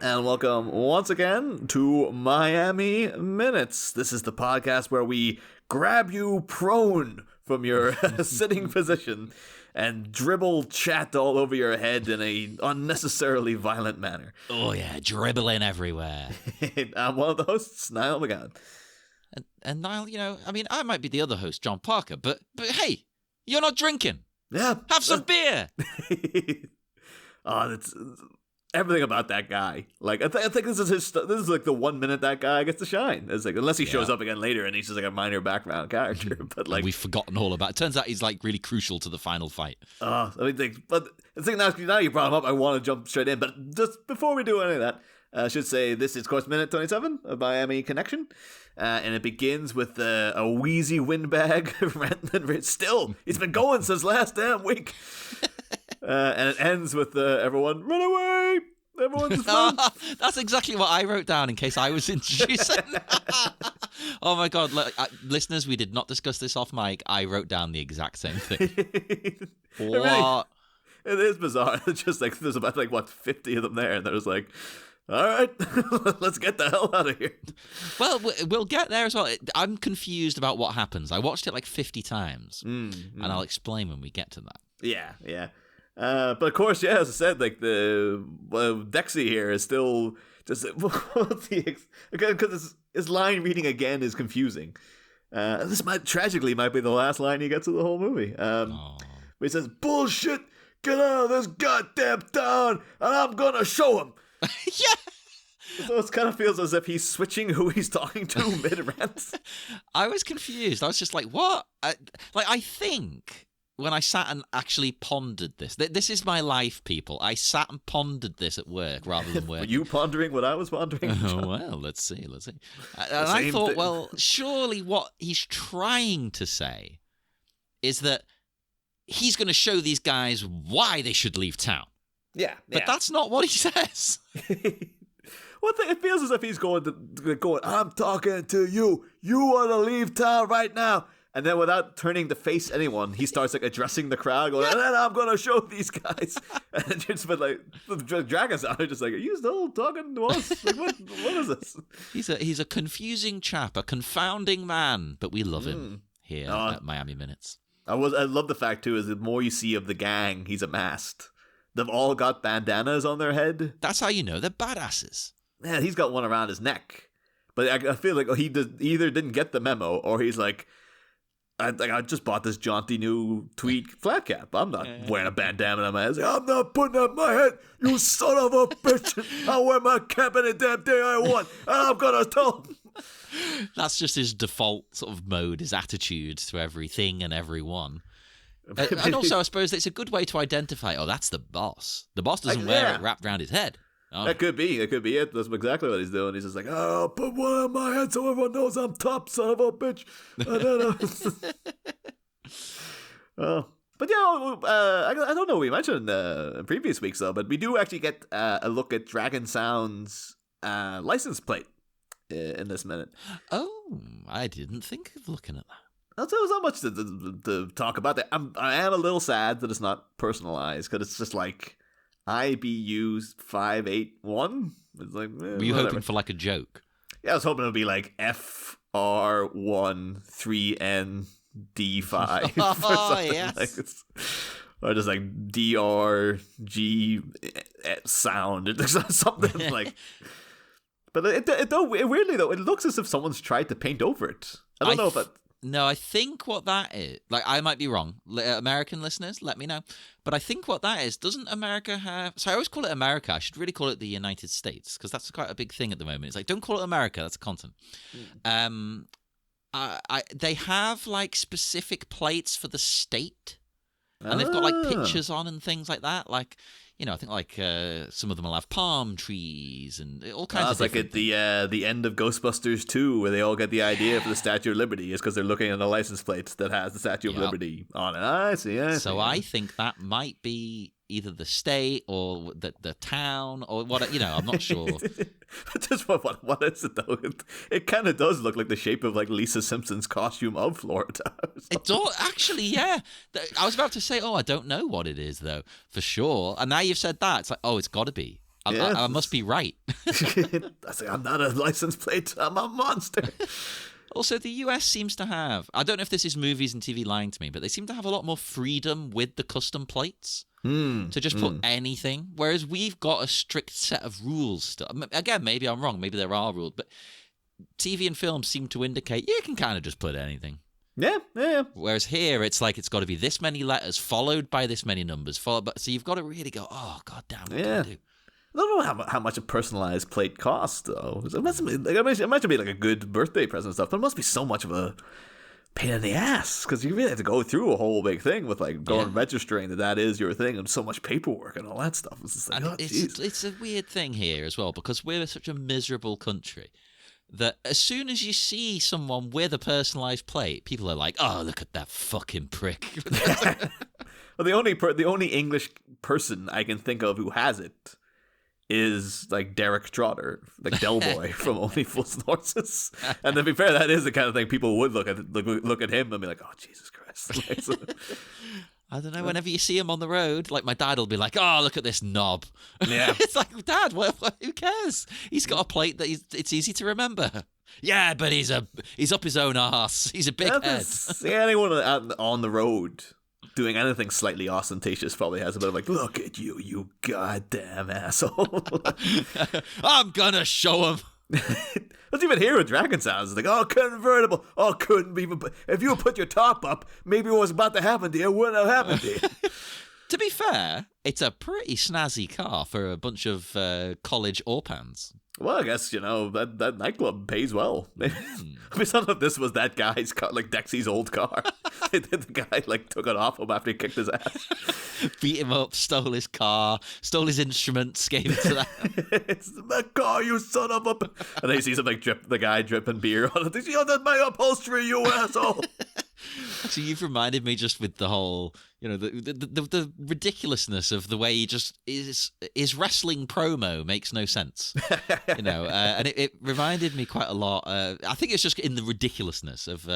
And welcome once again to Miami Minutes. This is the podcast where we grab you prone from your sitting position and dribble chat all over your head in a unnecessarily violent manner. Oh yeah, dribbling everywhere. I'm one of the hosts, Niall McGann. And Niall, I might be the other host, John Parker, but hey, you're not drinking. Yeah. Have some beer. That's everything about that guy. Like, I think this is like the 1 minute that guy gets to shine. It's like, unless he shows up again later and he's just like a minor background character. But like, we've forgotten all about it. Turns out he's like really crucial to the final fight. But the thing now you brought him up, I want to jump straight in. But just before we do any of that, I should say this is, of course, minute 27 of Miami Connection. And it begins with a wheezy windbag. Still, he's been going since last damn week. And it ends with everyone, run away! Everyone's fun. That's exactly what I wrote down in case I was introducing. Oh my God. Listeners, we did not discuss this off mic. I wrote down the exact same thing. What? It is bizarre. It's just like, there's about 50 of them there, and there's like, all right, let's get the hell out of here. Well, we'll get there as well. I'm confused about what happens. I watched it like 50 times, and I'll explain when we get to that. Yeah. But of course, as I said, like Dexy here is still just because his line reading again is confusing. This might be the last line he gets of the whole movie. Where he says, "Bullshit, get out of this goddamn town, and I'm gonna show him." Yeah. So it kind of feels as if he's switching who he's talking to mid-rant. I was confused. I was just like, what? I think when I sat and actually pondered this is my life, people. I sat and pondered this at work rather than work. Were you pondering what I was pondering? Oh, well, let's see. And I thought, well, surely what he's trying to say is that he's going to show these guys why they should leave town. Yeah. But that's not what he says. Well, it feels as if he's going, I'm talking to you. You want to leave town right now. And then without turning to face anyone, he starts like addressing the crowd, going, and then I'm going to show these guys. And it's been like, the dragons are just like, are you still talking to us? Like, what is this? He's a confusing chap, a confounding man, but we love him here at Miami Minutes. I love the fact, too, is the more you see of the gang, he's amassed. They've all got bandanas on their head. That's how you know they're badasses. Yeah, he's got one around his neck. But I feel like he either didn't get the memo, or he's like, I just bought this jaunty new tweed flat cap. I'm not wearing a bandana on my head. I'm not putting that on my head, you son of a bitch. I'll wear my cap any damn day I want, and I'm going to tell him. That's just his default sort of mode, his attitude to everything and everyone. And also, I suppose it's a good way to identify, that's the boss. The boss doesn't wear it wrapped around his head. Oh. That could be it. That's exactly what he's doing. He's just like, I'll put one on my head so everyone knows I'm top, son of a bitch. But I don't know. We mentioned in previous weeks though, but we do actually get a look at Dragon Sound's license plate in this minute. Oh, I didn't think of looking at that. There's not much to talk about. I am a little sad that it's not personalized, because it's just like IBU 581. It's like, were you hoping for like a joke? Yeah, I was hoping it would be like FR13ND5. Oh, yes. Or just like DRG sound, or something like. But weirdly though, it looks as if someone's tried to paint over it. I don't know if it. No, I think what that is, like, I might be wrong. American listeners, let me know. But I think what that is, doesn't America have... So I always call it America. I should really call it the United States, because that's quite a big thing at the moment. It's like, don't call it America, that's a continent. They have, like, specific plates for the state. And they've got, like, pictures on and things like that. Like, I think, like, some of them will have palm trees and all kinds of things. It's like at the end of Ghostbusters 2, where they all get the idea for the Statue of Liberty, is because they're looking at a license plate that has the Statue of Liberty on it. I see. I think that might be either the state or the town or what, I'm not sure. Just what is it though? It kind of does look like the shape of like Lisa Simpson's costume of Florida. It does, actually, yeah. I was about to say, I don't know what it is though, for sure. And now you've said that, it's like, it's got to be. I must be right. I say, I'm not a license plate. I'm a monster. Also, the US seems to have, I don't know if this is movies and TV lying to me, but they seem to have a lot more freedom with the custom plates to just put anything, whereas we've got a strict set of rules still. Again, maybe I'm wrong, maybe there are rules, but TV and film seem to indicate you can kind of just put anything. Yeah. Whereas here, it's like it's got to be this many letters followed by this many numbers, so you've got to really go, oh, god damn, what do I do? I don't know how much a personalized plate costs, though. It must be, it might be like a good birthday present and stuff, but it must be so much of a pain in the ass, because you really have to go through a whole big thing with like going registering that is your thing and so much paperwork and all that stuff. It's just like, it's a weird thing here as well, because we're such a miserable country that as soon as you see someone with a personalized plate, people are like, oh, look at that fucking prick. Well, the only English person I can think of who has it is like Derek Trotter, like Del Boy from Only Fools and Horses. And to be fair, that is the kind of thing people would look at him and be like, oh, Jesus Christ. Like, so. I don't know, whenever you see him on the road, like my dad will be like, oh, look at this knob. Yeah. It's like, Dad, who cares? He's got a plate that it's easy to remember. Yeah, but he's up his own arse. He's a big head. Yeah, anyone out on the road doing anything slightly ostentatious probably has a bit of like, look at you, you goddamn asshole. I'm gonna show him. Let's even hear what Dragon sounds. It's like, oh, convertible. Oh, couldn't even. If you put your top up, maybe what was about to happen to you wouldn't have happened to you. To be fair, it's a pretty snazzy car for a bunch of college orpans. Well, I guess, that nightclub pays well. I mean, it's not if this was that guy's car, like Dexy's old car. The guy, took it off him after he kicked his ass. Beat him up, stole his car, stole his instruments, gave it to that. It's my car, you son of a... And then he sees him, the guy dripping beer on it. He's like, that's my upholstery, you asshole. So you've reminded me just with the whole, the ridiculousness of the way he just his wrestling promo makes no sense, and it reminded me quite a lot. I think it's just in the ridiculousness of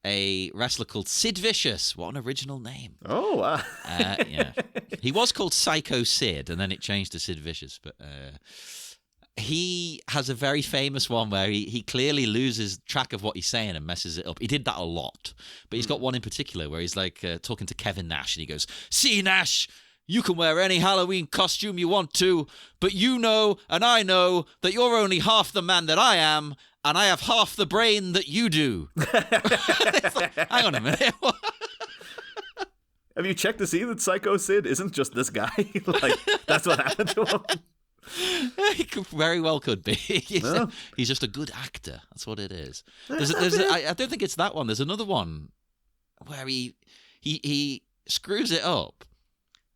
a wrestler called Sid Vicious. What an original name! Oh, wow. Yeah, he was called Psycho Sid, and then it changed to Sid Vicious, but. He has a very famous one where he clearly loses track of what he's saying and messes it up. He did that a lot. But he's got one in particular where he's talking to Kevin Nash and he goes, see, Nash, you can wear any Halloween costume you want to, but you know and I know that you're only half the man that I am and I have half the brain that you do. It's like, hang on a minute. Have you checked to see that Psycho Sid isn't just this guy? That's what happened to him. He very well could be. He's just a good actor. That's what it is. I don't think it's that one. There's another one where he screws it up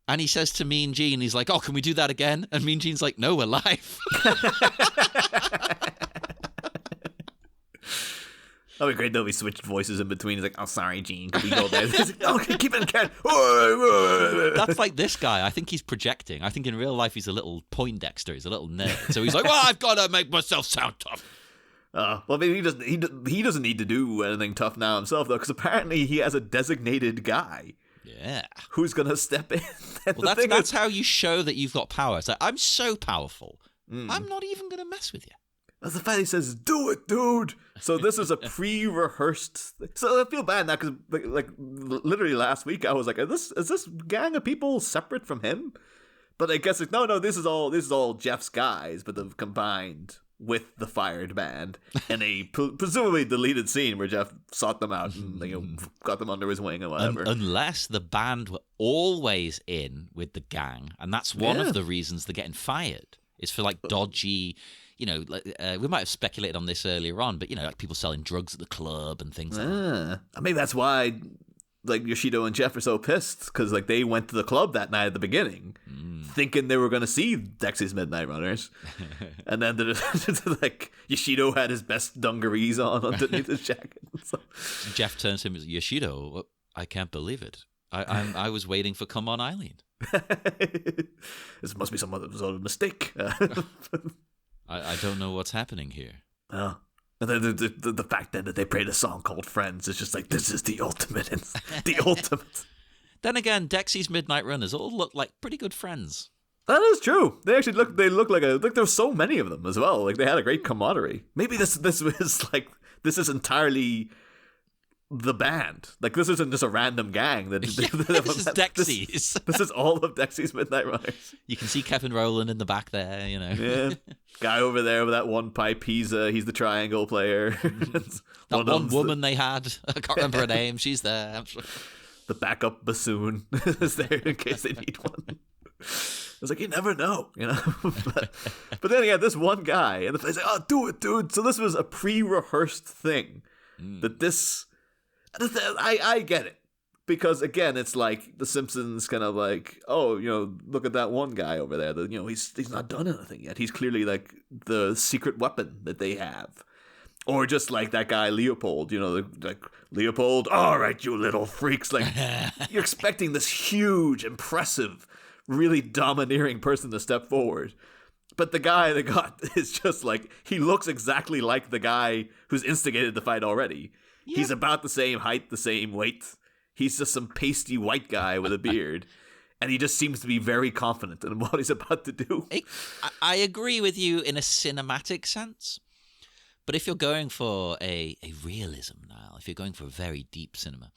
and he says to Mean Gene, he's like, oh, can we do that again? And Mean Gene's like, no, we're live. That'd be great though if he switched voices in between. He's like, oh, sorry, Gene, can we go there? He's like, oh, keep it in can. That's like this guy. I think he's projecting. I think in real life he's a little Poindexter. He's a little nerd. So he's like, well, I've got to make myself sound tough. Well, I mean, he doesn't need to do anything tough now himself, though, because apparently he has a designated guy. Yeah. Who's going to step in. Well, that's how you show that you've got power. It's like, I'm so powerful. I'm not even going to mess with you. That's the fact he says, do it, dude. So this is a pre-rehearsed thing. So I feel bad now because literally last week I was like, is this gang of people separate from him? But I guess it's no, this is all Jeff's guys, but they've combined with the fired band in a presumably deleted scene where Jeff sought them out and got them under his wing or whatever. Unless the band were always in with the gang, and that's one of the reasons they're getting fired. Is for dodgy. We might have speculated on this earlier on, but, people selling drugs at the club and things like that. Maybe that's why, Yoshido and Jeff are so pissed, because, they went to the club that night at the beginning, thinking they were going to see Dexy's Midnight Runners. And then, Yoshido had his best dungarees on underneath his jacket. So. Jeff turns to him and says, Yoshido, I can't believe it. I was waiting for Come On Eileen. This must be some other sort of mistake. I don't know what's happening here. Oh. And then the fact that they played a song called Friends is just this is the ultimate. The ultimate. Then again, Dexy's Midnight Runners all look like pretty good friends. That is true. They actually look. They look like there were so many of them as well. Like they had a great camaraderie. Maybe this was like this is entirely the band. Like this isn't just a random gang. This is Dexy's. This is all of Dexy's Midnight Runners. You can see Kevin Rowland in the back there. Yeah, guy over there with that one pipe. He's the triangle player. That one woman they had. I can't remember her name. She's there. I'm sure. The backup bassoon is there in case they need one. I was like, you never know, but then yeah, this one guy, and the place like, oh, do it, dude. So this was a pre-rehearsed thing. That this, I get it, because again, it's like The Simpsons, kind of like, oh, look at that one guy over there. That he's not done anything yet. He's clearly like the secret weapon that they have, or just like that guy Leopold. Like Leopold. All right, you little freaks. Like you're expecting this huge, impressive, really domineering person to step forward, but the guy they got is just like, he looks exactly like the guy who's instigated the fight already. Yeah. He's about the same height, the same weight. He's just some pasty white guy with a beard, and he just seems to be very confident in what he's about to do. I agree with you in a cinematic sense, but if you're going for a realism now, if you're going for a very deep cinema,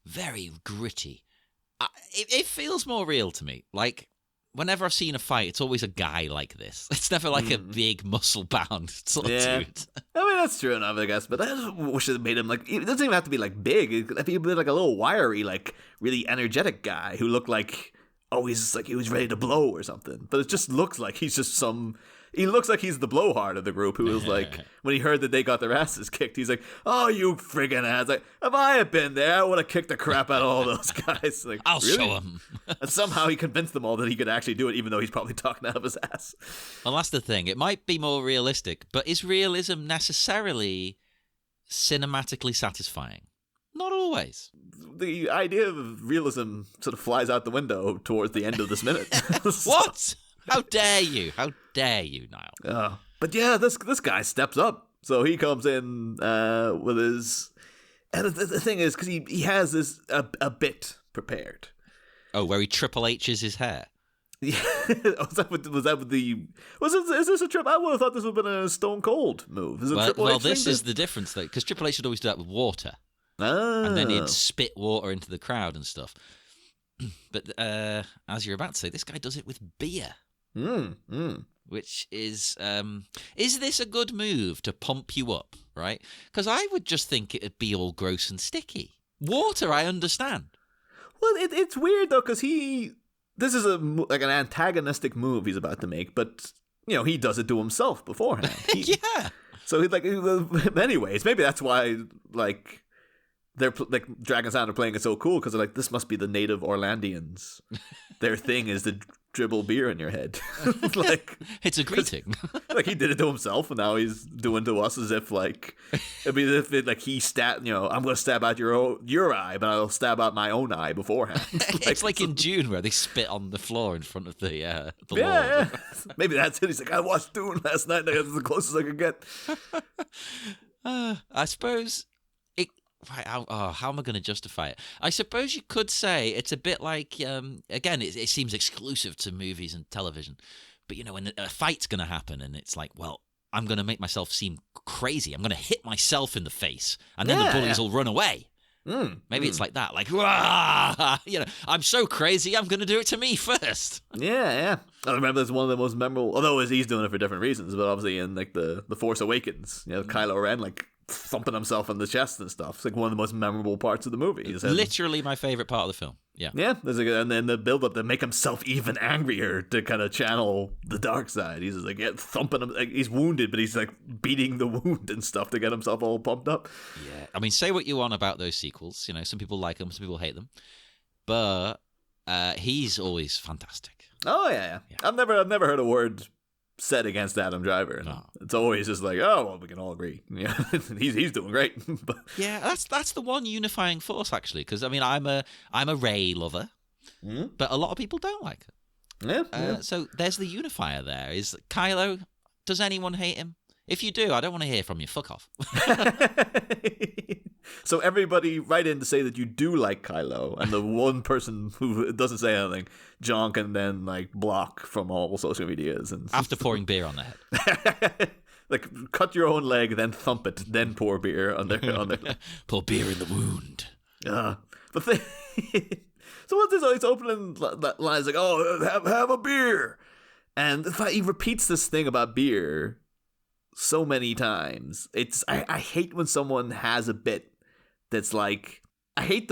very gritty, it feels more real to me. Like, whenever I've seen a fight, it's always a guy like this. It's never like a big, muscle-bound sort of dude. I mean, that's true enough, I guess, but I just wish it made him, like, it doesn't even have to be, like, big. It could be, like, a little wiry, like, really energetic guy who looked like, he's like he was ready to blow or something. But it just looks like he's just he looks like he's the blowhard of the group who was like, when he heard that they got their asses kicked, he's like, oh, you friggin' ass. Like, if I had been there, I would have kicked the crap out of all those guys. Like, I'll really? show him. And somehow he convinced them all that he could actually do it, even though he's probably talking out of his ass. Well, that's the thing. It might be more realistic, but is realism necessarily cinematically satisfying? Not always. The idea of realism sort of flies out the window towards the end of this minute. What? How dare you? How dare you, Niall? But yeah, this guy steps up. So he comes in with his... And the thing is, because he has this a bit prepared. Oh, where he Triple H's his hair? Yeah. Is this a trip? I would have thought this would have been a Stone Cold move. Is it Triple H this is the difference, though, because Triple H would always do that with water. And then he'd spit water into the crowd and stuff. But as you're about to say, this guy does it with beer. Which is this a good move to pump you up, right? Because I would just think it'd be all gross and sticky. Water, I understand. Well, it's weird, though, because this is like an antagonistic move he's about to make, but, he does it to himself beforehand. Yeah. So, anyways, maybe that's why, like... They're like Dragon Sound are playing it so cool because they're like, this must be the native Orlandians. Their thing is to dribble beer in your head. Like, it's a greeting. Like he did it to himself, and now he's doing to us as if like it'd be as if like he I'm going to stab out your eye, but I'll stab out my own eye beforehand. It's like in Dune where they spit on the floor in front of the Lord. Yeah. Maybe that's it. He's like, I watched Dune last night. That's the closest I could get. I suppose. Right, how am I going to justify it? I suppose you could say it's a bit like, again, it seems exclusive to movies and television, but when a fight's going to happen and it's like, well, I'm going to make myself seem crazy. I'm going to hit myself in the face and then the bullies will run away. Maybe it's like that, like, I'm so crazy, I'm going to do it to me first. Yeah. I remember that's one of the most memorable, although he's doing it for different reasons, but obviously in like the Force Awakens, Kylo Ren, like, thumping himself in the chest and stuff. It's like one of the most memorable parts of the movie. Literally my favorite part of the film. Yeah. And then the build up to make himself even angrier to kind of channel the dark side. He's just like thumping him. Like, he's wounded, but he's like beating the wound and stuff to get himself all pumped up. Yeah. I mean, say what you want about those sequels. Some people like them, some people hate them, but he's always fantastic. Oh yeah. I've never heard a word said against Adam Driver. No. It's always just like, oh, well, we can all agree. Yeah, he's doing great. But yeah, that's the one unifying force actually. Because I mean, I'm a Rey lover, but a lot of people don't like it. Yeah. So there's the unifier. There is Kylo. Does anyone hate him? If you do, I don't want to hear from you. Fuck off. So everybody write in to say that you do like Kylo, and the one person who doesn't say anything, John can then like block from all social medias and After pouring beer on their head. like cut your own leg, then thump it, then pour beer on their Pour beer in the wound. But so what's this? He's opening lines like, "Oh, have a beer," and in fact, he repeats this thing about beer so many times. I hate when someone has a bit that's like, I hate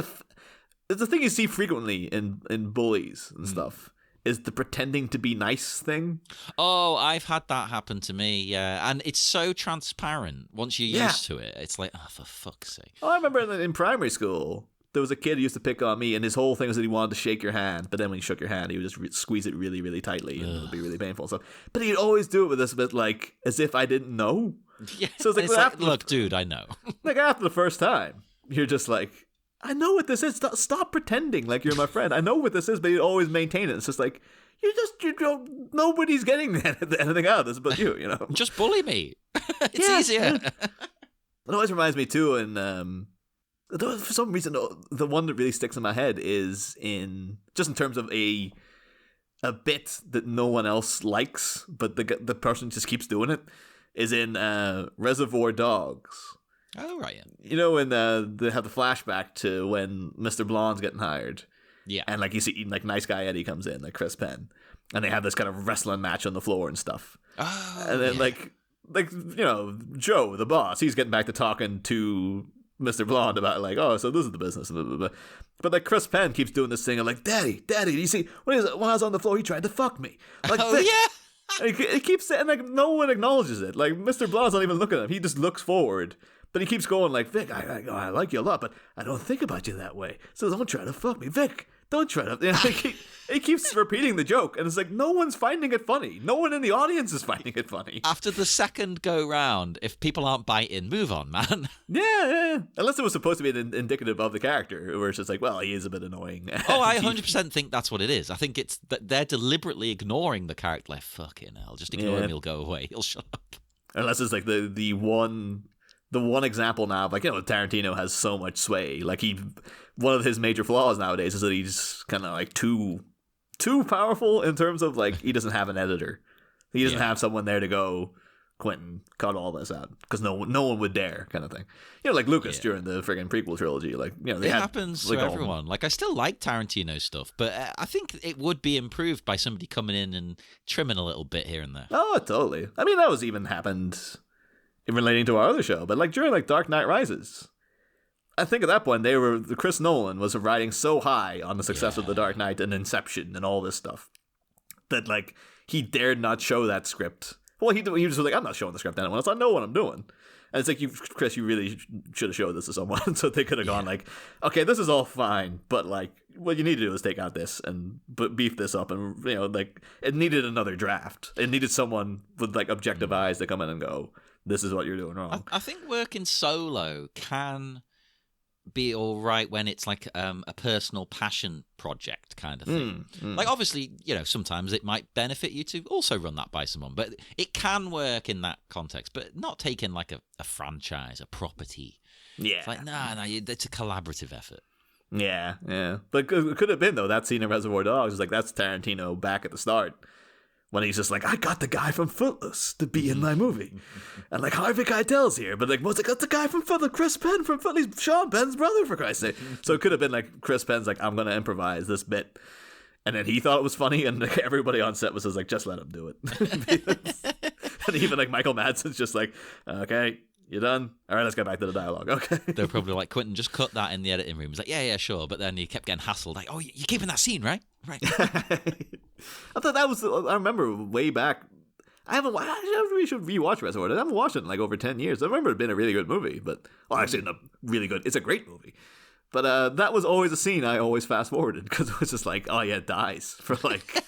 it's the thing you see frequently in bullies and stuff, is the pretending to be nice thing. Oh, I've had that happen to me, yeah. And it's so transparent once you're used to it. It's like, oh, for fuck's sake. Oh, I remember in primary school, there was a kid who used to pick on me, and his whole thing was that he wanted to shake your hand, but then when he shook your hand, he would just squeeze it really, really tightly, and it would be really painful and stuff. But he'd always do it with this bit, like, as if I didn't know. Yeah, so it's like, look, dude, I know. Like, after the first time, you're just like, I know what this is. Stop pretending like you're my friend. I know what this is, but you always maintain it. It's just like, you don't, nobody's getting anything out of this but you know. Just bully me. It's easier. It always reminds me, too, and for some reason, the one that really sticks in my head is in terms of a bit that no one else likes, but the person just keeps doing it, is in Reservoir Dogs. Oh, right, yeah. You know, when they have the flashback to when Mr. Blonde's getting hired. Yeah. And, like, you see, like, nice guy Eddie comes in, like Chris Penn, and they have this kind of wrestling match on the floor and stuff. Oh, and then, like, you know, Joe, the boss, he's getting back to talking to Mr. Blonde about, like, oh, so this is the business. Blah, blah, blah. But, like, Chris Penn keeps doing this thing of, like, Daddy, you see, when I was on the floor, he tried to fuck me. Like, yeah. And he keeps saying, like, no one acknowledges it. Like, Mr. Blonde's not even looking at him. He just looks forward. But he keeps going, like, Vic, I like you a lot, but I don't think about you that way. So don't try to fuck me. Vic, don't try to. You know, he keeps repeating the joke, and it's like, no one's finding it funny. No one in the audience is finding it funny. After the second go round, if people aren't biting, move on, man. Yeah. Unless it was supposed to be indicative of the character, where it's just like, well, he is a bit annoying. Oh, I 100% think that's what it is. I think it's that they're deliberately ignoring the character. Like, fucking hell, just ignore him, he'll go away. He'll shut up. Unless it's like the one example now of, like, you know, Tarantino has so much sway. Like, one of his major flaws nowadays is that he's kind of like too powerful in terms of, like, he doesn't have an editor. He doesn't have someone there to go, Quentin, cut all this out, because no one would dare, kind of thing. You know, like Lucas during the friggin' prequel trilogy. Like, you know, it happens to everyone. Like, I still like Tarantino stuff, but I think it would be improved by somebody coming in and trimming a little bit here and there. Oh, totally. I mean, that was even happened in relating to our other show, but like during like Dark Knight Rises, I think at that point Chris Nolan was riding so high on the success of The Dark Knight and Inception and all this stuff that, like, he dared not show that script. Well, he was like, I'm not showing the script to anyone else. I know what I'm doing. And it's like, Chris, you really should have showed this to someone. So they could have gone like, okay, this is all fine, but like, what you need to do is take out this and beef this up. And, you know, like, it needed another draft. It needed someone with, like, objective eyes to come in and go, this is what you're doing wrong. I think working solo can be all right when it's like a personal passion project kind of thing. Like, obviously, you know, sometimes it might benefit you to also run that by someone, but it can work in that context, but not taking like a franchise, a property. Yeah. It's like, it's a collaborative effort. Yeah. But it could have been, though, that scene in Reservoir Dogs is like, that's Tarantino back at the start, when he's just like, I got the guy from Footloose to be in my movie. And like, Harvey Keitel's here, but like, what's it got the guy from Footloose, Chris Penn from Footloose, Sean Penn's brother, for Christ's sake. So it could have been like, Chris Penn's like, I'm going to improvise this bit. And then he thought it was funny, and like, everybody on set was just like, just let him do it. And even like Michael Madsen's just like, okay, you done? All right, let's get back to the dialogue. Okay. They're probably like, Quentin, just cut that in the editing room. He's like, yeah, sure. But then he kept getting hassled. Like, oh, you're keeping that scene, right? Right. I thought that was, I remember way back. I really should rewatch Reservoir. I haven't watched it in like over 10 years. I remember it being a really good movie, but, well, actually, not really good. It's a great movie. But that was always a scene I always fast forwarded, because it was just like, oh yeah, it dies for like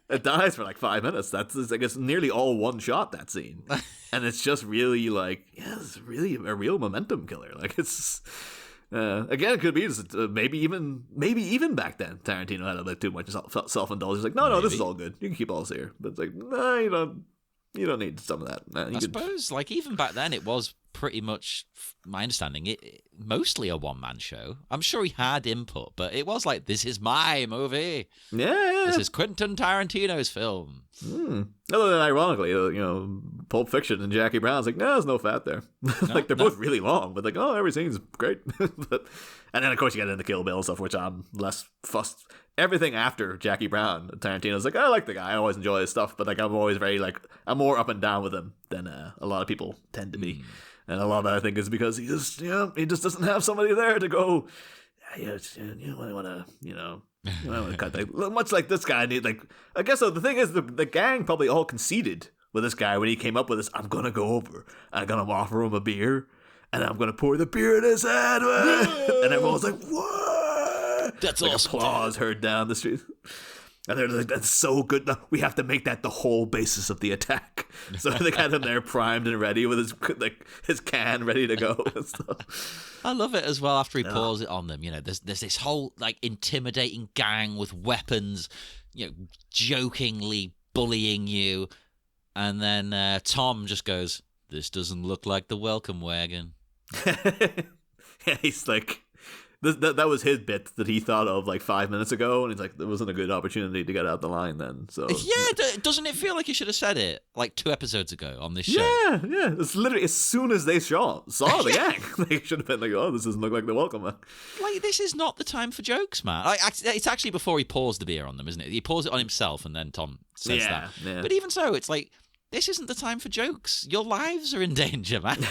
5 minutes. That's, I guess, nearly all one shot, that scene. And it's just really like, yeah, it's really a real momentum killer. Like, it's, again, it could be just, maybe even back then, Tarantino had a bit too much self-indulgence. Like, no, this is all good. You can keep all this here. But it's like, no, you don't need some of that. I suppose, like, even back then, it was pretty much, my understanding, mostly a one-man show. I'm sure he had input, but it was like, this is my movie. Yeah. This is Quentin Tarantino's film. Other than ironically, Pulp Fiction and Jackie Brown's like, no, there's no fat there. Like, they're both really long, but like, oh, every scene's great. And then, of course, you get into Kill Bill stuff, which I'm less fussed. Everything after Jackie Brown, Tarantino's like, I like the guy. I always enjoy his stuff, but like, I'm always very like, I'm more up and down with him than a lot of people tend to be. And a lot of that, I think, is because he just doesn't have somebody there to go, you might want to cut that. Much like this guy, I guess so. The thing is, the gang probably all conceded with this guy when he came up with this. I'm gonna go over, I'm gonna offer him a beer, and I'm gonna pour the beer in his head, and everyone's like, what? That's like awesome. Applause heard down the street. And they're like, that's so good. We have to make that the whole basis of the attack. So they got him there primed and ready with his can ready to go and stuff. I love it as well after he pours it on them. There's this whole like intimidating gang with weapons, jokingly bullying you. And then Tom just goes, this doesn't look like the welcome wagon. Yeah, he's like... That was his bit that he thought of like 5 minutes ago, and he's like, there wasn't a good opportunity to get out the line then. So doesn't it feel like he should have said it like 2 episodes ago on this show? Yeah. It's literally as soon as they saw the gang, they should have been like, oh, this doesn't look like the welcome. Like, this is not the time for jokes, man. Like, it's actually before he pours the beer on them, isn't it? He pours it on himself, and then Tom says that. Yeah. But even so, it's like, this isn't the time for jokes. Your lives are in danger, man.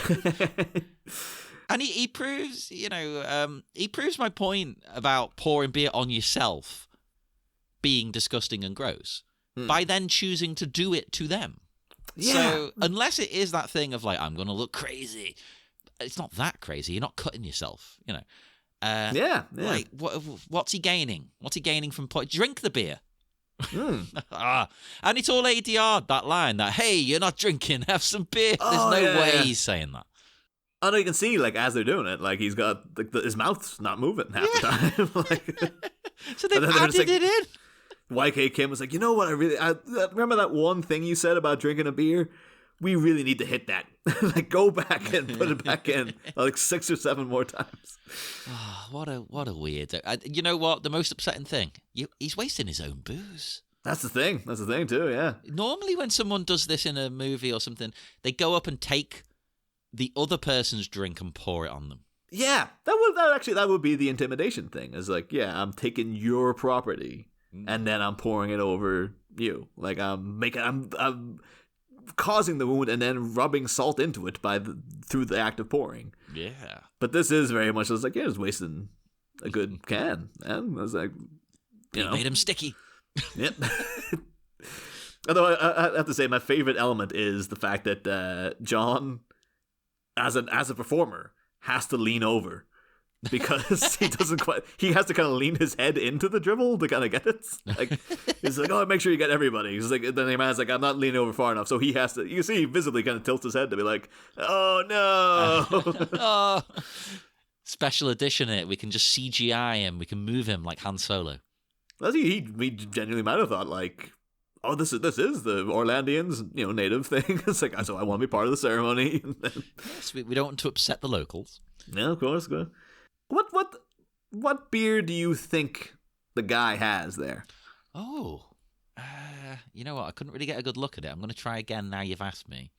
And he proves, he proves my point about pouring beer on yourself being disgusting and gross by then choosing to do it to them. Yeah. So unless it is that thing of like, I'm going to look crazy, it's not that crazy. You're not cutting yourself, Yeah. Like, what's he gaining? What's he gaining from drink the beer? And it's all ADR, that line that, hey, you're not drinking, have some beer. There's no way he's saying that. Oh, no, you can see, like, as they're doing it, like, he's got, like, his mouth's not moving half the time. Like, so they've added it in. YK Kim was like, you know what, I remember that one thing you said about drinking a beer? We really need to hit that. Like, go back and put it back in, like, 6 or 7 more times. Oh, what a weird... you know what? The most upsetting thing? He's wasting his own booze. That's the thing too, yeah. Normally when someone does this in a movie or something, they go up and take the other person's drink and pour it on them. Yeah, that would be the intimidation thing. Is like, yeah, I'm taking your property and then I'm pouring it over you. Like I'm causing the wound and then rubbing salt into it through the act of pouring. Yeah. But this is very much just like, yeah, just wasting a good can. And I was like, made him sticky. Yep. Although I have to say, my favorite element is the fact that John, as a performer, has to lean over because he has to kind of lean his head into the dribble to kind of get it. Like, he's like, oh, make sure you get everybody. He's like, then the man's like, I'm not leaning over far enough, so he has to. You can see he visibly kind of tilts his head to be like, oh no. Oh. Special edition it. We can just CGI him. We can move him like Han Solo. He genuinely might have thought like, oh, this is the Orlandians, native thing. It's like, so I want to be part of the ceremony. Yes, we don't want to upset the locals. Yeah, of course. Good. What beer do you think the guy has there? Oh, you know what? I couldn't really get a good look at it. I'm going to try again now you've asked me.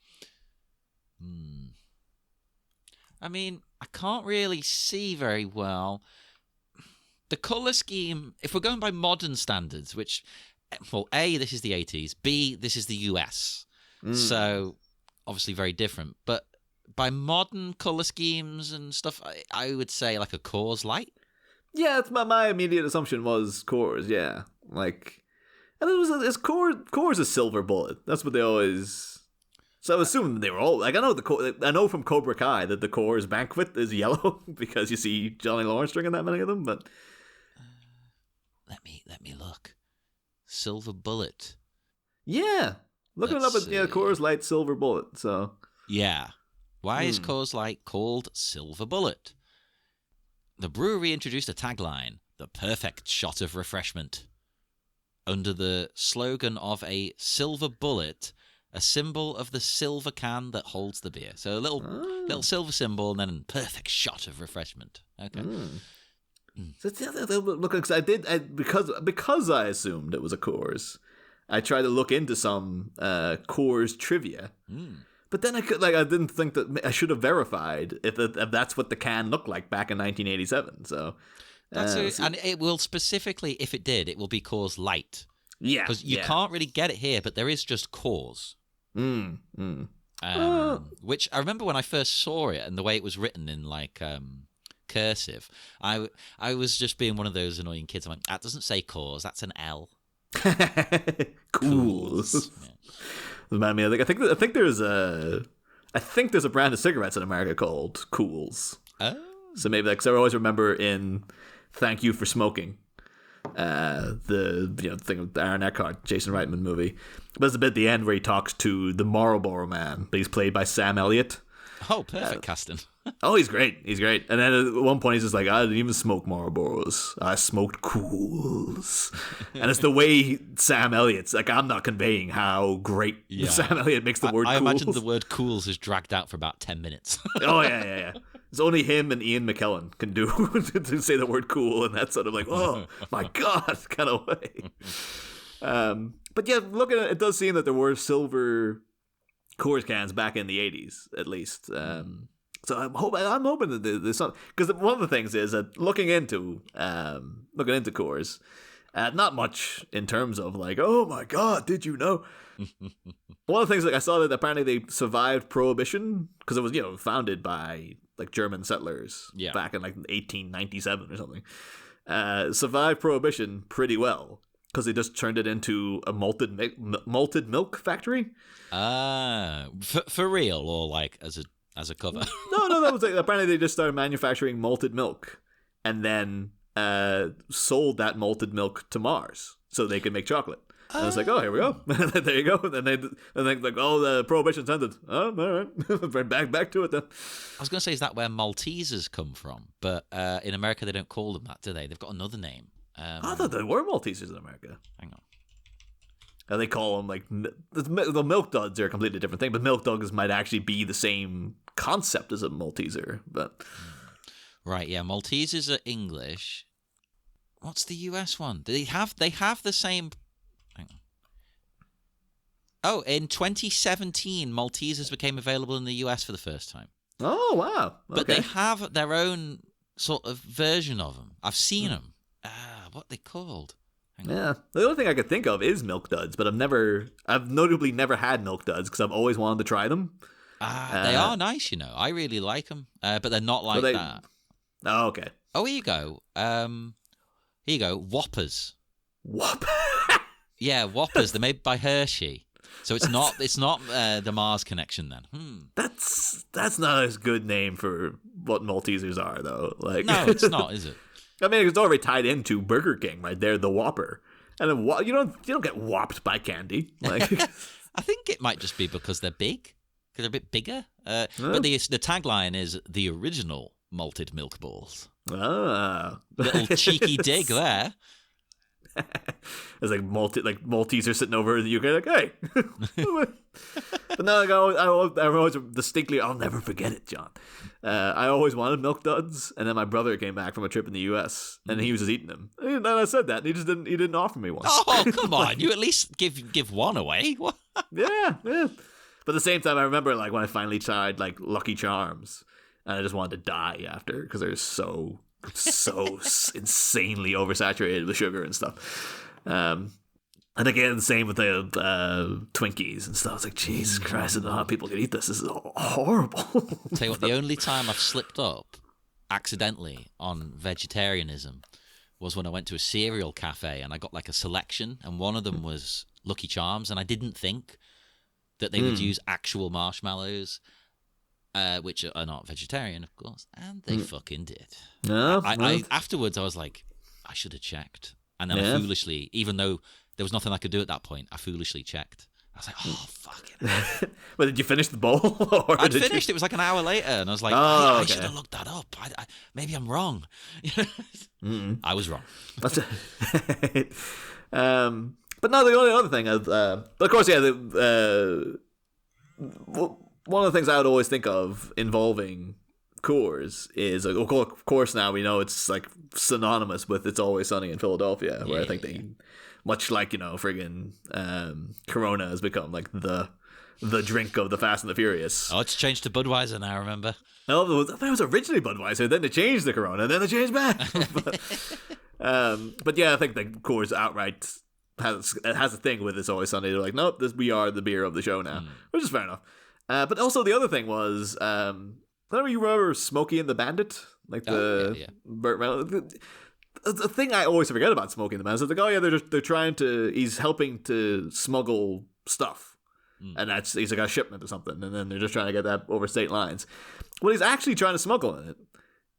I mean, I can't really see very well. The colour scheme, if we're going by modern standards, which... Well, A, this is the 80s. B, this is the US. So, obviously very different. But by modern colour schemes and stuff, I would say like a Coors Light. Yeah, it's my immediate assumption was Coors, yeah. Like, and it's Coors a silver bullet. That's what they always... So I assume they were all... Like, I know from Cobra Kai that the Coors Banquet is yellow because you see Johnny Lawrence drinking that many of them, but... Let me look. Silver Bullet. Yeah. Looking it up at Coors Light Silver Bullet, so... Yeah. Why is Coors Light called Silver Bullet? The brewery introduced a tagline, the perfect shot of refreshment. Under the slogan of a silver bullet, a symbol of the silver can that holds the beer. So a little silver symbol, and then a perfect shot of refreshment. Okay. So look, because I assumed it was a Coors, I tried to look into some Coors trivia. But then I didn't think that I should have verified if that's what the can looked like back in 1987. So and it will specifically, if it did, it will be Coors Light. Yeah, because you can't really get it here, but there is just Coors. Which I remember when I first saw it and the way it was written in like cursive. I was just being one of those annoying kids. I'm like, that doesn't say Coors, that's an L. Cools. Yeah. I mean, I think there's a brand of cigarettes in America called Cools. Oh, so maybe because I always remember in "Thank You for Smoking," the thing with Aaron Eckhart, Jason Reitman movie. But there's a bit at the end where he talks to the Marlboro Man, but he's played by Sam Elliott. Oh, perfect casting. Oh, he's great. He's great. And then at one point, he's just like, I didn't even smoke Marlboros. I smoked Cools. And it's the way Sam Elliott's like, I'm not conveying how great Sam Elliott makes the word I Cools. imagine the word Cools is dragged out for about 10 minutes. Oh, yeah. It's only him and Ian McKellen can do to say the word cool in that sort of like, oh, my God, kind of way. But yeah, looking at it, it does seem that there were silver Coors cans back in the 80s, at least. So I'm hoping that there's something, because one of the things is that looking into Coors, not much in terms of like, oh my God, did you know? One of the things like I saw that apparently they survived Prohibition because it was founded by like German settlers back in like 1897 or something. Survived Prohibition pretty well because they just turned it into a malted milk factory. For real, or like as a cover? No, that was like, apparently they just started manufacturing malted milk and then sold that malted milk to Mars so they could make chocolate. And it's like, oh, here we go. There you go. And they like, oh, the Prohibition's ended. Oh, all right. back to it then. I was going to say, is that where Maltesers come from? But in America, they don't call them that, do they? They've got another name. I thought there were Maltesers in America. Hang on. And they call them like the Milk Duds are a completely different thing, but Milk Duds might actually be the same concept as a Malteser. But right, yeah, Maltesers are English. What's the US one? They have the same. Hang on. Oh, in 2017, Maltesers became available in the US for the first time. Oh wow! Okay. But they have their own sort of version of them. I've seen them. What they called? Yeah, the only thing I could think of is Milk Duds, but I've notably never had Milk Duds because I've always wanted to try them. They are nice, I really like them, but they're not like that. Oh, okay. Oh, here you go. Here you go. Whoppers. Whopper. Yeah, Whoppers. They're made by Hershey, so it's not the Mars connection then. That's not a good name for what Maltesers are, though. Like, no, it's not, is it? I mean, it's already tied into Burger King, right? They're the Whopper, and then you don't get whopped by candy. Like, I think it might just be because they're big, because they're a bit bigger. But the tagline is the original malted milk balls. Little cheeky dig there. It's like Maltesers sitting over in the UK, like, hey. But no, like, I always distinctly, I'll never forget it, John. I always wanted Milk Duds, and then my brother came back from a trip in the US, and he was just eating them. And I said that, and he didn't offer me one. Oh, come on! You at least give one away. What? Yeah. But at the same time, I remember like when I finally tried like Lucky Charms, and I just wanted to die after because they're so insanely oversaturated with sugar and stuff. And again, the same with the Twinkies and stuff. It's like, Jesus Christ, I don't know how people can eat this. This is horrible. Tell you what, the only time I've slipped up accidentally on vegetarianism was when I went to a cereal cafe and I got like a selection, and one of them was Lucky Charms, and I didn't think that they would use actual marshmallows, which are not vegetarian, of course, and they fucking did. No, I afterwards, I was like, I should have checked. And then I foolishly, even though there was nothing I could do at that point, I foolishly checked. I was like, oh, fuck it. Well, did you finish the bowl? I'd finished. It was like an hour later, and I was like, I should have looked that up. Maybe I'm wrong. I was wrong. But no, the only other thing, but of course, yeah, one of the things I would always think of involving Coors is, of course, now we know it's like synonymous with It's Always Sunny in Philadelphia, where I think they, much like, friggin' Corona has become like the drink of the Fast and the Furious. Oh, it's changed to Budweiser now, remember? No, it was originally Budweiser, then they changed the Corona, then they changed back. But yeah, I think that Coors outright has a thing with It's Always Sunny. They're like, nope, we are the beer of the show now, which is fair enough. But also the other thing was, you remember Smokey and the Bandit? Like Burt Reynolds. The thing I always forget about Smokey and the Bandit is like, they're trying to, he's helping to smuggle stuff. And he's like a shipment or something, and then they're just trying to get that over state lines. What he's actually trying to smuggle in it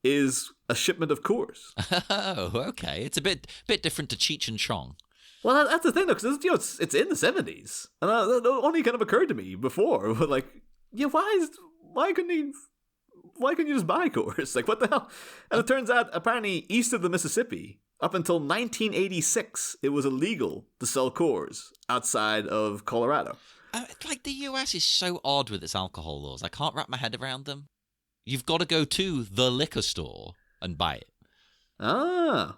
is a shipment of Coors. Oh, okay. It's a bit different to Cheech and Chong. Well, that's the thing, though, because it's in the 70s, and that only kind of occurred to me before. But like, why couldn't you just buy Coors? Like, what the hell? And it turns out, apparently, east of the Mississippi, up until 1986, it was illegal to sell Coors outside of Colorado. Like, the US is so odd with its alcohol laws. I can't wrap my head around them. You've got to go to the liquor store and buy it. Oh,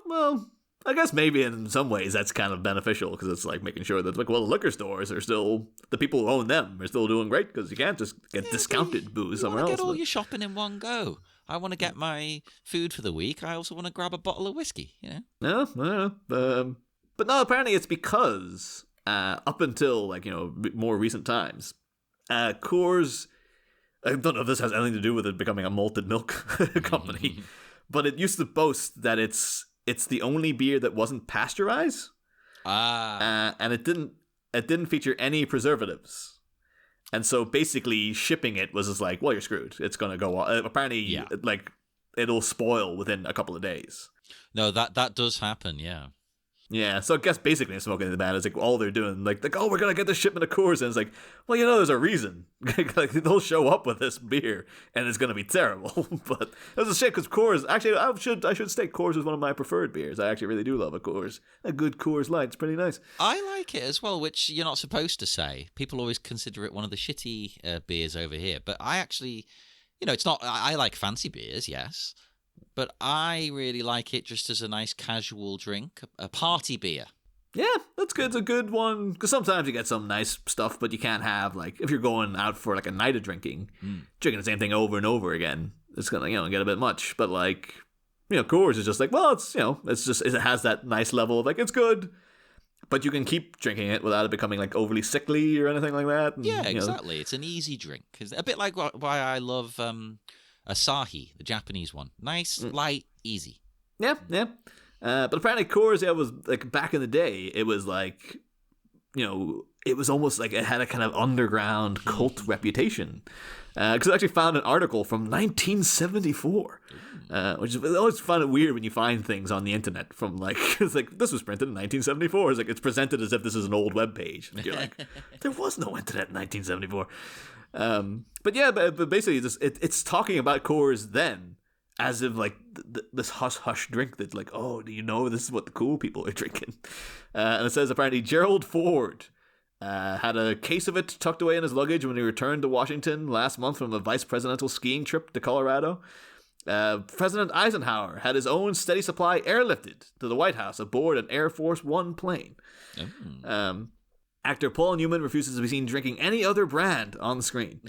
well, I guess maybe in some ways that's kind of beneficial, because it's like making sure that, like, well, the liquor stores are still, the people who own them are still doing great, because you can't just get discounted booze somewhere else. You get all your shopping in one go. I want to get my food for the week. I also want to grab a bottle of whiskey, Yeah, but no, apparently it's because up until, like, more recent times, Coors, I don't know if this has anything to do with it becoming a malted milk company, but it used to boast that it's the only beer that wasn't pasteurized. And it didn't feature any preservatives. And so basically shipping it was just like, well, you're screwed. It's going to go apparently like it'll spoil within a couple of days. No, that does happen, yeah. Yeah, so I guess basically Smoking in the Band is like all they're doing, like oh, we're gonna get this shipment of Coors, and it's like, well, there's a reason. Like, they'll show up with this beer, and it's gonna be terrible. But it was a shame, because Coors, actually, I should state Coors is one of my preferred beers. I actually really do love a Coors. A good Coors Light, it's pretty nice. I like it as well, which you're not supposed to say. People always consider it one of the shitty beers over here, but I actually, it's not. I like fancy beers, yes. But I really like it just as a nice casual drink, a party beer. Yeah, that's good. It's a good one. Because sometimes you get some nice stuff, but you can't have, like, if you're going out for, like, a night of drinking the same thing over and over again, it's going to, get a bit much. But, like, Coors is just like, well, it's, it's just, it has that nice level of, like, it's good, but you can keep drinking it without it becoming, like, overly sickly or anything like that. And, yeah, exactly. It's an easy drink. It's a bit like why I love Asahi, the Japanese one. Nice, light, easy. Yeah. But apparently Coors, was like back in the day, it was like, it was almost like it had a kind of underground cult reputation. Because I actually found an article from 1974, which is, I always find it weird when you find things on the internet from, like, it's like, this was printed in 1974. It's like, it's presented as if this is an old web page. You're like, there was no internet in 1974. But yeah, but basically it's talking about Coors then as if, like, this hush drink that's like, oh, do you know this is what the cool people are drinking? And it says apparently Gerald Ford had a case of it tucked away in his luggage when he returned to Washington last month from a vice presidential skiing trip to Colorado. President Eisenhower had his own steady supply airlifted to the White House aboard an Air Force One plane. Actor Paul Newman refuses to be seen drinking any other brand on the screen.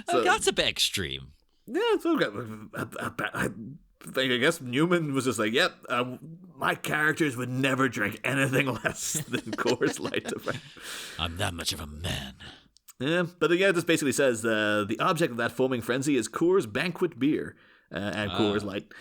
So, that's a bit extreme. Yeah, so I guess Newman was just like, yep, my characters would never drink anything less than Coors Light. I'm that much of a man. Yeah, but yeah, this basically says the object of that foaming frenzy is Coors Banquet beer and Coors Light.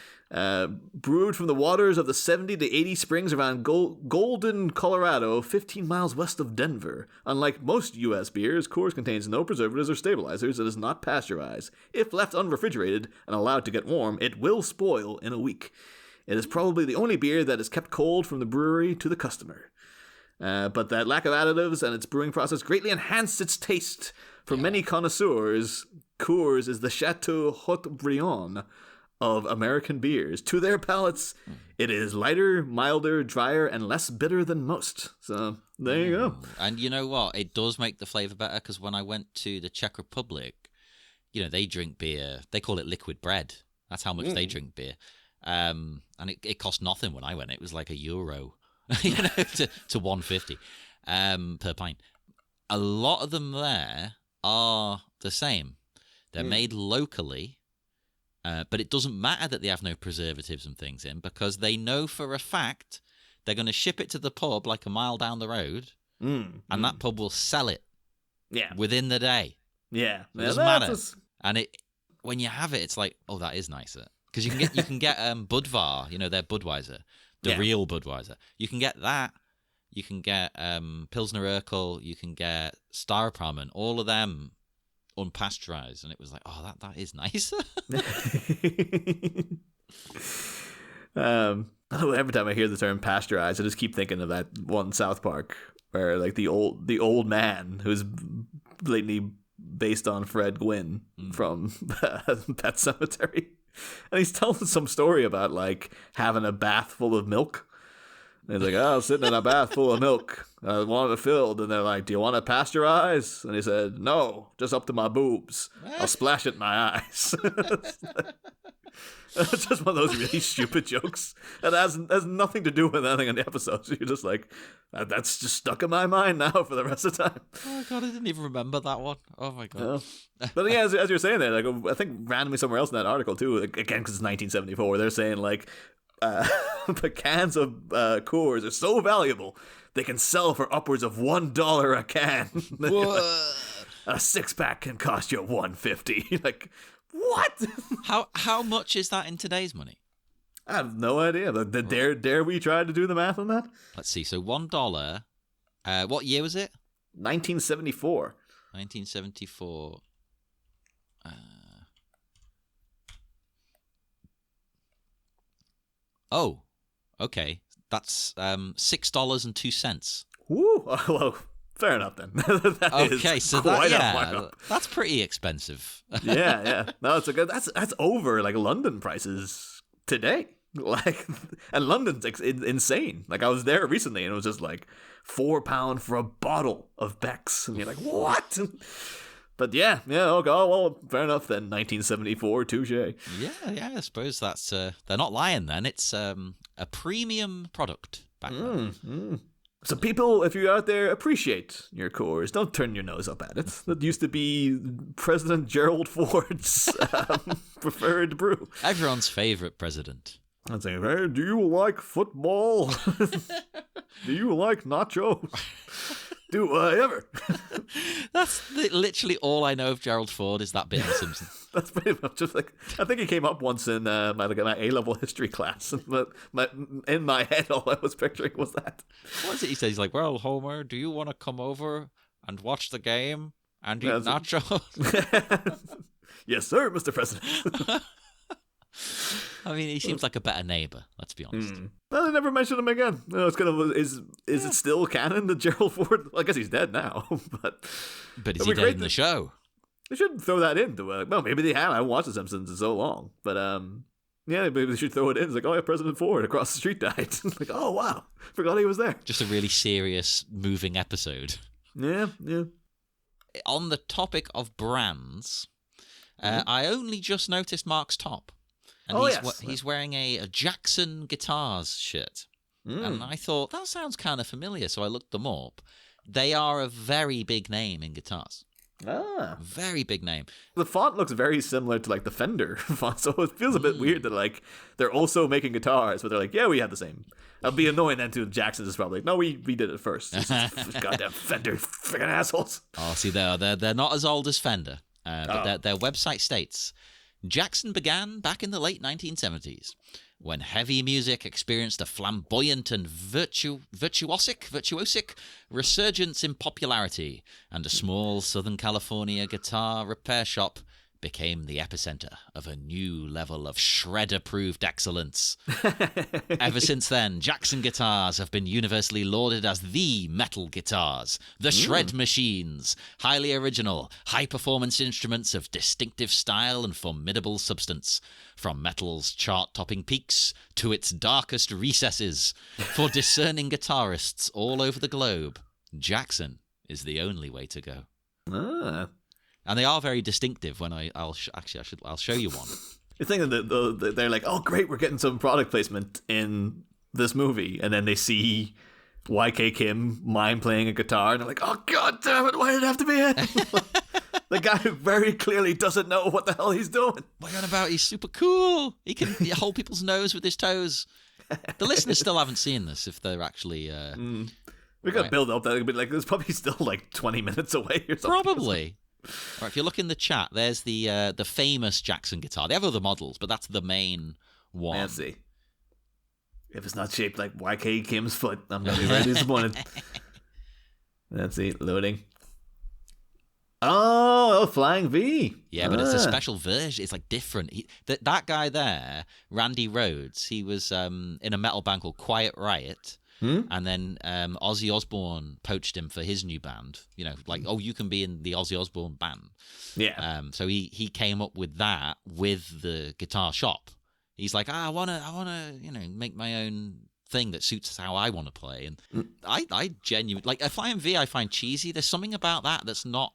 Brewed from the waters of the 70 to 80 springs around Golden, Colorado, 15 miles west of Denver. Unlike most U.S. beers, Coors contains no preservatives or stabilizers and is not pasteurized. If left unrefrigerated and allowed to get warm, it will spoil in a week. It is probably the only beer that is kept cold from the brewery to the customer. But that lack of additives and its brewing process greatly enhanced its taste. For many connoisseurs, Coors is the Chateau Haut-Brion of American beers. To their palates, it is lighter, milder, drier, and less bitter than most. So there you go. And you know what? It does make the flavor better, because when I went to the Czech Republic, they drink beer. They call it liquid bread. That's how much they drink beer. And it cost nothing when I went. It was like €1, to 150 per pint. A lot of them there are the same. They're made locally, but it doesn't matter that they have no preservatives and things in, because they know for a fact they're going to ship it to the pub like a mile down the road, and that pub will sell it within the day. Yeah. So it doesn't matter. And when you have it, it's like, oh, that is nicer. Because you can get Budvar, their Budweiser, the real Budweiser. You can get that. You can get Pilsner Urquell. You can get Staropramen. All of them unpasteurized, and it was like, oh, that is nicer. Every time I hear the term pasteurized, I just keep thinking of that one South Park where like the old man who's blatantly based on Fred Gwynn from Pet Sematary. And he's telling some story about like having a bath full of milk. And he's like, I was sitting in a bath full of milk. I wanted it filled. And they're like, do you want to pasteurize? And he said, no, just up to my boobs. I'll splash it in my eyes. It's just one of those really stupid jokes. And it has nothing to do with anything in the episode. So you're just like, that's just stuck in my mind now for the rest of the time. Oh, my God, I didn't even remember that one. Oh, my God. Yeah. But yeah, as you're saying there, like I think randomly somewhere else in that article, too, again, because it's 1974, they're saying, like, the cans of Coors are so valuable, they can sell for upwards of $1 a can. A 6-pack can cost you $1.50. Like, what? How much is that in today's money? I have no idea. Dare we try to do the math on that? Let's see. So $1. What year was it? 1974. 1974. Oh, okay. That's $6.02. Woo! Well, fair enough then. That's pretty expensive. Yeah. No, it's that's over like London prices today. Like, and London's insane. Like, I was there recently, and it was just like £4 for a bottle of Beck's, and you're like, what? But yeah. Okay. Well, fair enough then. 1974, touche. Yeah. I suppose that's they're not lying then. It's a premium product back then. So people, if you're out there, appreciate your Coors. Don't turn your nose up at it. That used to be President Gerald Ford's preferred brew. Everyone's favorite president. I'd say, hey, do you like football? Do you like nachos? Do I ever? That's literally all I know of Gerald Ford is that bit in The Simpsons. That's pretty much just like, I think he came up once in my A-level history class, but in my head all I was picturing was that. What is it he says? He's like, well, Homer, do you want to come over and watch the game and eat nachos? Yes, sir, Mr. President. I mean, he seems like a better neighbor, let's be honest. Well, they never mentioned him again. No, it's kind of is it still canon that Gerald Ford? Well, I guess he's dead now, but is he dead in the show? They should throw that in. Well, maybe they have. I haven't watched The Simpsons in so long, but yeah, maybe they should throw it in. It's like, oh yeah, President Ford across the street died. Like, oh wow, forgot he was there. Just a really serious, moving episode. Yeah. On the topic of brands, I only just noticed Mark's top. And he's wearing a Jackson Guitars shirt. And I thought, that sounds kind of familiar, so I looked them up. They are a very big name in guitars. Very big name. The font looks very similar to like the Fender font, so it feels a bit weird that like they're also making guitars, but they're like, yeah, we have the same. It'll be annoying then too. Jackson's is probably like, no, we did it first. Goddamn Fender freaking assholes. Oh, see, they're not as old as Fender, but their website states, Jackson began back in the late 1970s, when heavy music experienced a flamboyant and virtuosic resurgence in popularity, and a small Southern California guitar repair shop became the epicenter of a new level of shred-approved excellence. Ever since then, Jackson guitars have been universally lauded as the metal guitars, the shred machines, highly original, high-performance instruments of distinctive style and formidable substance, from metal's chart-topping peaks to its darkest recesses. For discerning guitarists all over the globe, Jackson is the only way to go. And they are very distinctive. When I'll show you one. You're thinking that they're like, oh great, we're getting some product placement in this movie, and then they see YK Kim mime playing a guitar, and they're like, oh god damn it, why did it have to be him? The guy who very clearly doesn't know what the hell he's doing. What are you on about? He's super cool. He can hold people's nose with his toes. The listeners still haven't seen this if they're actually. We got to build up that it'd be like it's probably still like 20 minutes away or something. Probably. All right, if you look in the chat, there's the famous Jackson guitar. They have other models, but that's the main one. Let's see. If it's not shaped like YK Kim's foot, I'm gonna be very disappointed. Let's see, loading. Oh, Flying V. Yeah, but it's a special version. It's like different. That guy there, Randy Rhoads, he was in a metal band called Quiet Riot. And then Ozzy Osbourne poached him for his new band. You know, like, oh, you can be in the Ozzy Osbourne band. Yeah. So he came up with that with the guitar shop. He's like, I wanna, make my own thing that suits how I want to play. And I genuinely like a Flying V. I find cheesy. There's something about that that's not.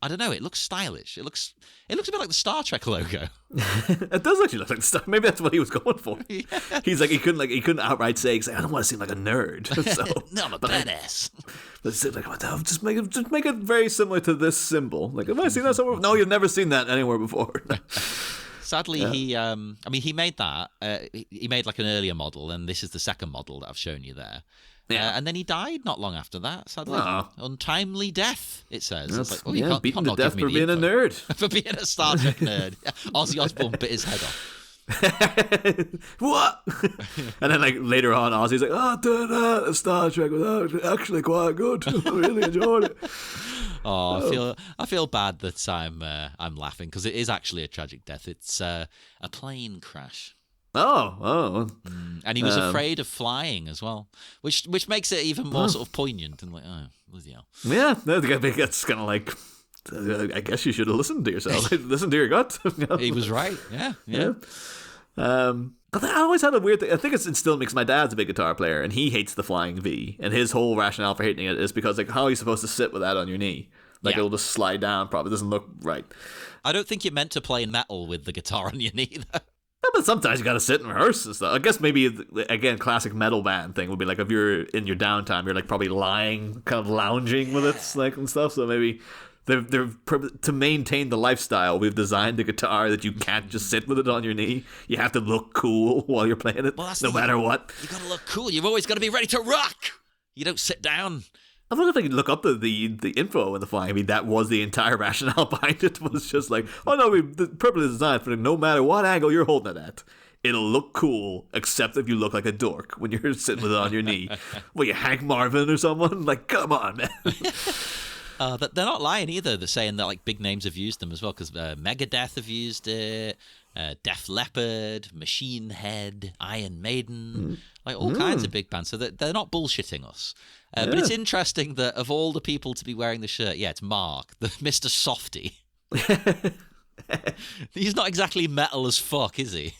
I don't know. It looks stylish. It looks a bit like the Star Trek logo. It does actually look like the Star. Maybe that's what he was going for. Yeah. He's like he couldn't outright say, I don't want to seem like a nerd. So, no, I'm a badass. But it's like, what the hell? Just make it very similar to this symbol. Like, have I seen that somewhere? No, you've never seen that anywhere before. Sadly, he made that. He made like an earlier model, and this is the second model that I've shown you there. Yeah. And then he died not long after that, sadly. Untimely death, it says. It's like, oh, you can't beaten to not death give me for being a nerd. For being a Star Trek nerd. Ozzy Osbourne bit his head off. What? And then like later on, Ozzy's like, Star Trek was actually quite good. I really enjoyed it. I feel bad that I'm laughing because it is actually a tragic death. It's a plane crash. Oh. And he was afraid of flying as well, which makes it even more sort of poignant and like, oh, bloody hell. Yeah, that's kind of like, I guess you should have listened to yourself. Listen to your gut. He was right. Yeah. I always had a weird thing. I think it still makes my dad's a big guitar player, and he hates the Flying V, and his whole rationale for hating it is because like, how are you supposed to sit with that on your knee? Like it'll just slide down. Probably doesn't look right. I don't think you're meant to play metal with the guitar on your knee, though. Yeah, but sometimes you gotta sit and rehearse and stuff. I guess maybe, again, classic metal band thing would be like if you're in your downtime, you're like probably lying, kind of lounging with it, like and stuff. So maybe they're to maintain the lifestyle, we've designed a guitar that you can't just sit with it on your knee. You have to look cool while you're playing it, no matter what. You gotta look cool. You've always got to be ready to rock. You don't sit down. I wonder if I could look up the info in the Flying V. That was the entire rationale behind it. Was just like, oh no, we purposely designed for no matter what angle you're holding it at, it'll look cool, except if you look like a dork when you're sitting with it on your knee. Well, you Hank Marvin or someone? Like, come on, man. They're not lying either. They're saying that like big names have used them as well, because Megadeth have used it, Def Leppard, Machine Head, Iron Maiden, like all kinds of big bands. So they're not bullshitting us. But it's interesting that of all the people to be wearing the shirt, it's Mark, the Mr. Softy. He's not exactly metal as fuck, is he?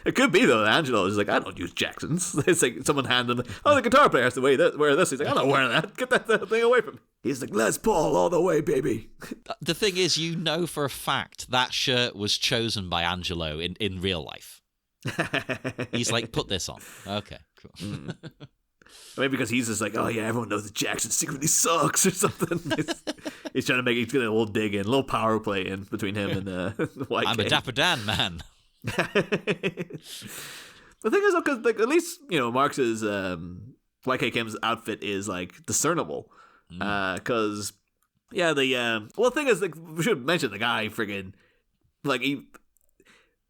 It could be, though. Angelo is like, I don't use Jacksons. It's like someone handed him, the guitar player has to wear this. He's like, I'm not wearing that. Get that thing away from me. He's like, Les Paul all the way, baby. The thing is, you know for a fact that shirt was chosen by Angelo in real life. He's like, put this on. Okay, cool. Maybe because he's just like, oh yeah, everyone knows that Jackson secretly sucks or something. He's trying to he's getting a little dig in, a little power play in between him and YK. I'm a Dapper Dan man. The thing is, though, because like, at least, Marx's YK Kim's outfit is like discernible. Because the thing is, like, we should mention the guy friggin' like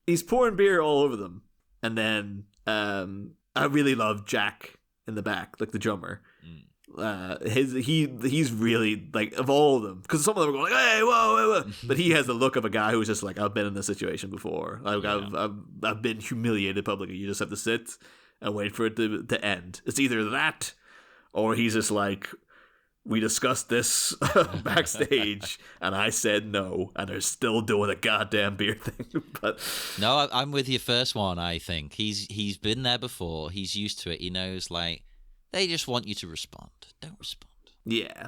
he's pouring beer all over them, and then I really love Jack in the back, like the drummer. he's really like of all of them, because some of them are going like, hey, whoa, but he has the look of a guy who's just like, I've been in this situation before. Like I've been humiliated publicly. You just have to sit and wait for it to end. It's either that, or he's just like, we discussed this backstage, and I said no, and they're still doing a goddamn beer thing. But no, I'm with your first one. I think he's been there before. He's used to it. He knows, like, they just want you to respond. Don't respond. Yeah.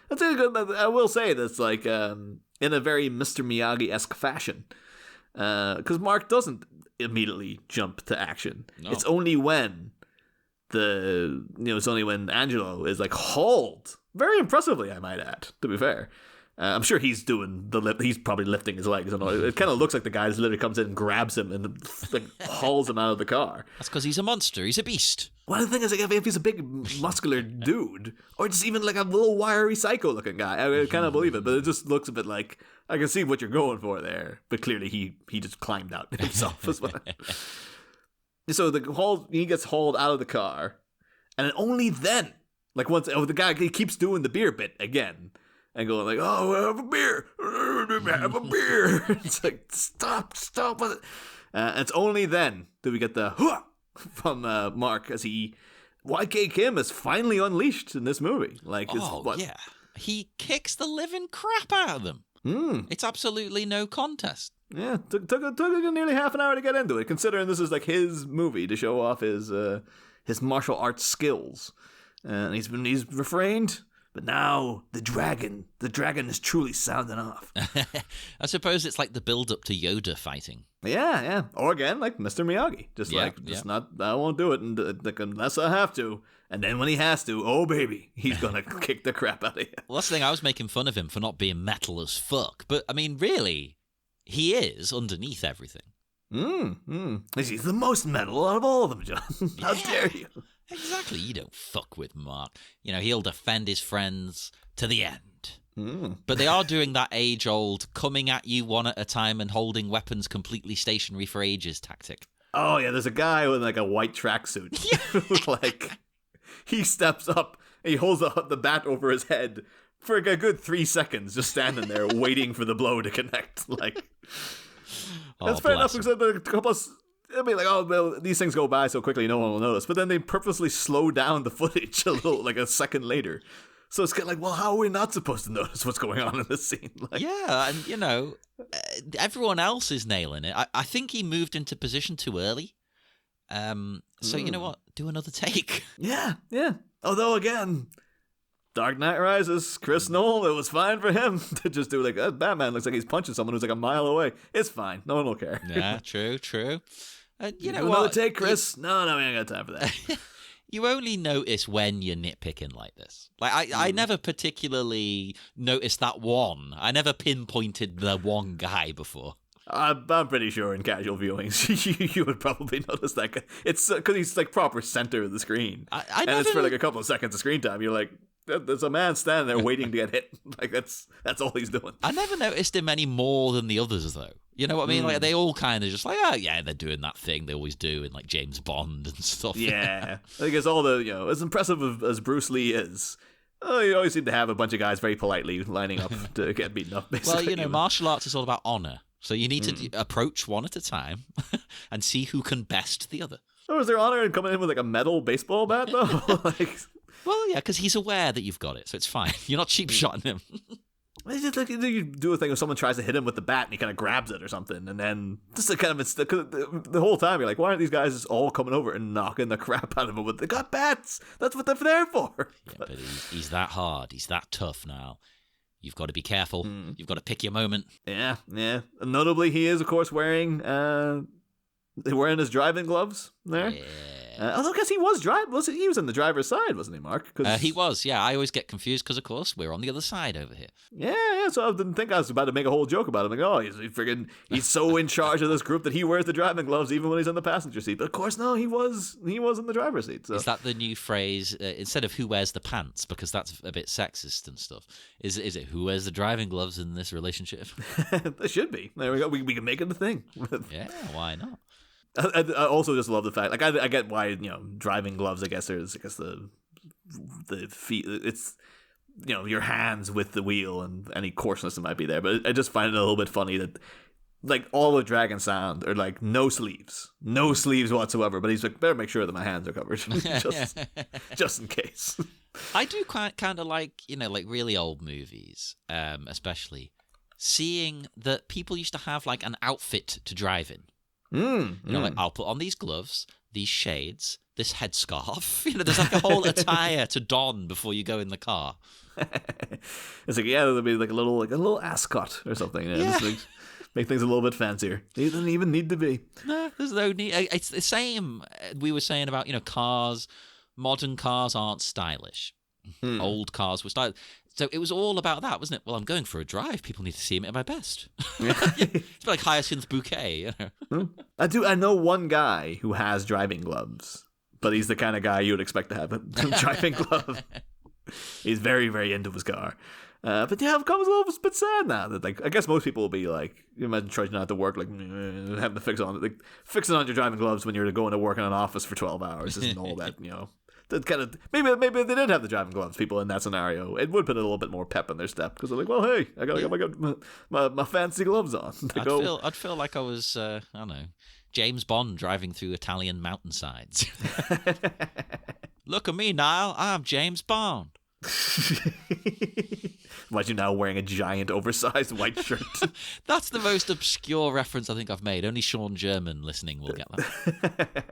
That's a good. I will say that's like in a very Mr. Miyagi-esque fashion, because Mark doesn't immediately jump to action. No. It's only when Angelo is like hauled. Very impressively, I might add, to be fair. I'm sure he's doing the lift. He's probably lifting his legs. And all. It kind of looks like the guy literally comes in and grabs him and like hauls him out of the car. That's because he's a monster. He's a beast. Well, the thing is, like, if he's a big, muscular dude, or just even like a little wiry, psycho-looking guy, I kind of believe it. But it just looks a bit like, I can see what you're going for there. But clearly, he just climbed out himself as well. So he gets hauled out of the car, and then only then, like once the guy, he keeps doing the beer bit again and going like, oh, have a beer, have a beer. It's like, stop with it. And it's only then that we get the hua from Mark, as YK Kim is finally unleashed in this movie. Like, yeah, he kicks the living crap out of them. It's absolutely no contest. Yeah, took nearly half an hour to get into it, considering this is like his movie to show off his martial arts skills. And he's refrained, but now the dragon is truly sounding off. I suppose it's like the build-up to Yoda fighting. Yeah. Or again, like Mr. Miyagi, I won't do it unless I have to. And then when he has to, oh baby, he's gonna kick the crap out of you. Well, that's the thing. I was making fun of him for not being metal as fuck, but I mean, really, he is underneath everything. He's the most metal out of all of them, John. How dare you? Exactly. You don't fuck with Mark. You know, he'll defend his friends to the end. But they are doing that age-old coming at you one at a time and holding weapons completely stationary for ages tactic. Oh, yeah, there's a guy with like a white tracksuit. Like, he steps up, and he holds the bat over his head for a good 3 seconds, just standing there waiting for the blow to connect. Like, that's fair enough, because a couple of... I mean, like, oh, well, these things go by so quickly, no one will notice. But then they purposely slow down the footage like a second later. So it's kind of like, well, how are we not supposed to notice what's going on in this scene? Like, yeah, and, you know, everyone else is nailing it. I think he moved into position too early. So, you know what? Do another take. Yeah. Although, again, Dark Knight Rises, Chris Nolan, it was fine for him to just do like, Batman looks like he's punching someone who's like a mile away. It's fine. No one will care. Yeah, true. You know what? Another take, Chris? No, we ain't got time for that. You only notice when you're nitpicking like this. Like, I never particularly noticed that one. I never pinpointed the one guy before. I'm pretty sure in casual viewings, you would probably notice that guy. It's because he's like proper center of the screen. And it's for like a couple of seconds of screen time. You're like, there's a man standing there waiting to get hit. Like, that's all he's doing. I never noticed him any more than the others, though. You know what I mean? Like, they all kind of just like, oh, yeah, they're doing that thing they always do in, like, James Bond and stuff. Yeah. I think it's all the, you know, as impressive as Bruce Lee is, you always seem to have a bunch of guys very politely lining up to get beaten up, basically. Well, you know, martial arts is all about honor. So you need to approach one at a time and see who can best the other. Oh, is there honor in coming in with, like, a metal baseball bat, though? Like... Well, yeah, because he's aware that you've got it, so it's fine. You're not cheap-shotting him. It's just like you do a thing if someone tries to hit him with the bat and he kind of grabs it or something, and then just to kind of the whole time you're like, why aren't these guys just all coming over and knocking the crap out of him? They got bats. That's what they're there for. Yeah, but he's that hard. He's that tough now. You've got to be careful. You've got to pick your moment. Yeah. And notably, he is of course wearing his driving gloves there. Yeah. Although I guess he was he was on the driver's side, wasn't he, Mark? He was, yeah. I always get confused because, of course, we're on the other side over here. Yeah. So I didn't think I was about to make a whole joke about him. Like, oh, he's so in charge of this group that he wears the driving gloves even when he's in the passenger seat. But of course, no, he was in the driver's seat. So. Is that the new phrase instead of who wears the pants, because that's a bit sexist and stuff? Is it who wears the driving gloves in this relationship? It should be. There we go. We can make it a thing. Yeah, why not? I also just love the fact, like, I get why, you know, driving gloves, I guess the the feet. It's your hands with the wheel and any coarseness that might be there. But I just find it a little bit funny that like all of Dragon Sound are like no sleeves whatsoever. But he's like, better make sure that my hands are covered just in case. I do kind of like like really old movies, especially seeing that people used to have like an outfit to drive in. Like I'll put on these gloves, these shades, this headscarf. There's like a whole attire to don before you go in the car. It's like there'll be like a little ascot or something. Just like, make things a little bit fancier. It doesn't even need to be. No, there's no need. It's the same we were saying about cars. Modern cars aren't stylish. Old cars were stylish. So it was all about that, wasn't it? Well, I'm going for a drive. People need to see me at my best. It's like Hyacinth Bouquet. I know one guy who has driving gloves, but he's the kind of guy you would expect to have a driving glove. He's very, very into his car. But it becomes a little bit sad now that I guess most people will be like, you imagine trudging out to work having to fixing on your driving gloves when you're going to work in an office for 12 hours isn't all that That kind of maybe if they did have the driving gloves, people in that scenario, it would put a little bit more pep in their step because they're like, well, hey, I gotta get my fancy gloves on. I'd feel like I was I don't know, James Bond driving through Italian mountainsides. Look at me, Niall. I'm James Bond. Imagine now wearing a giant oversized white shirt. That's the most obscure reference I think I've made. Only Sean German listening will get that.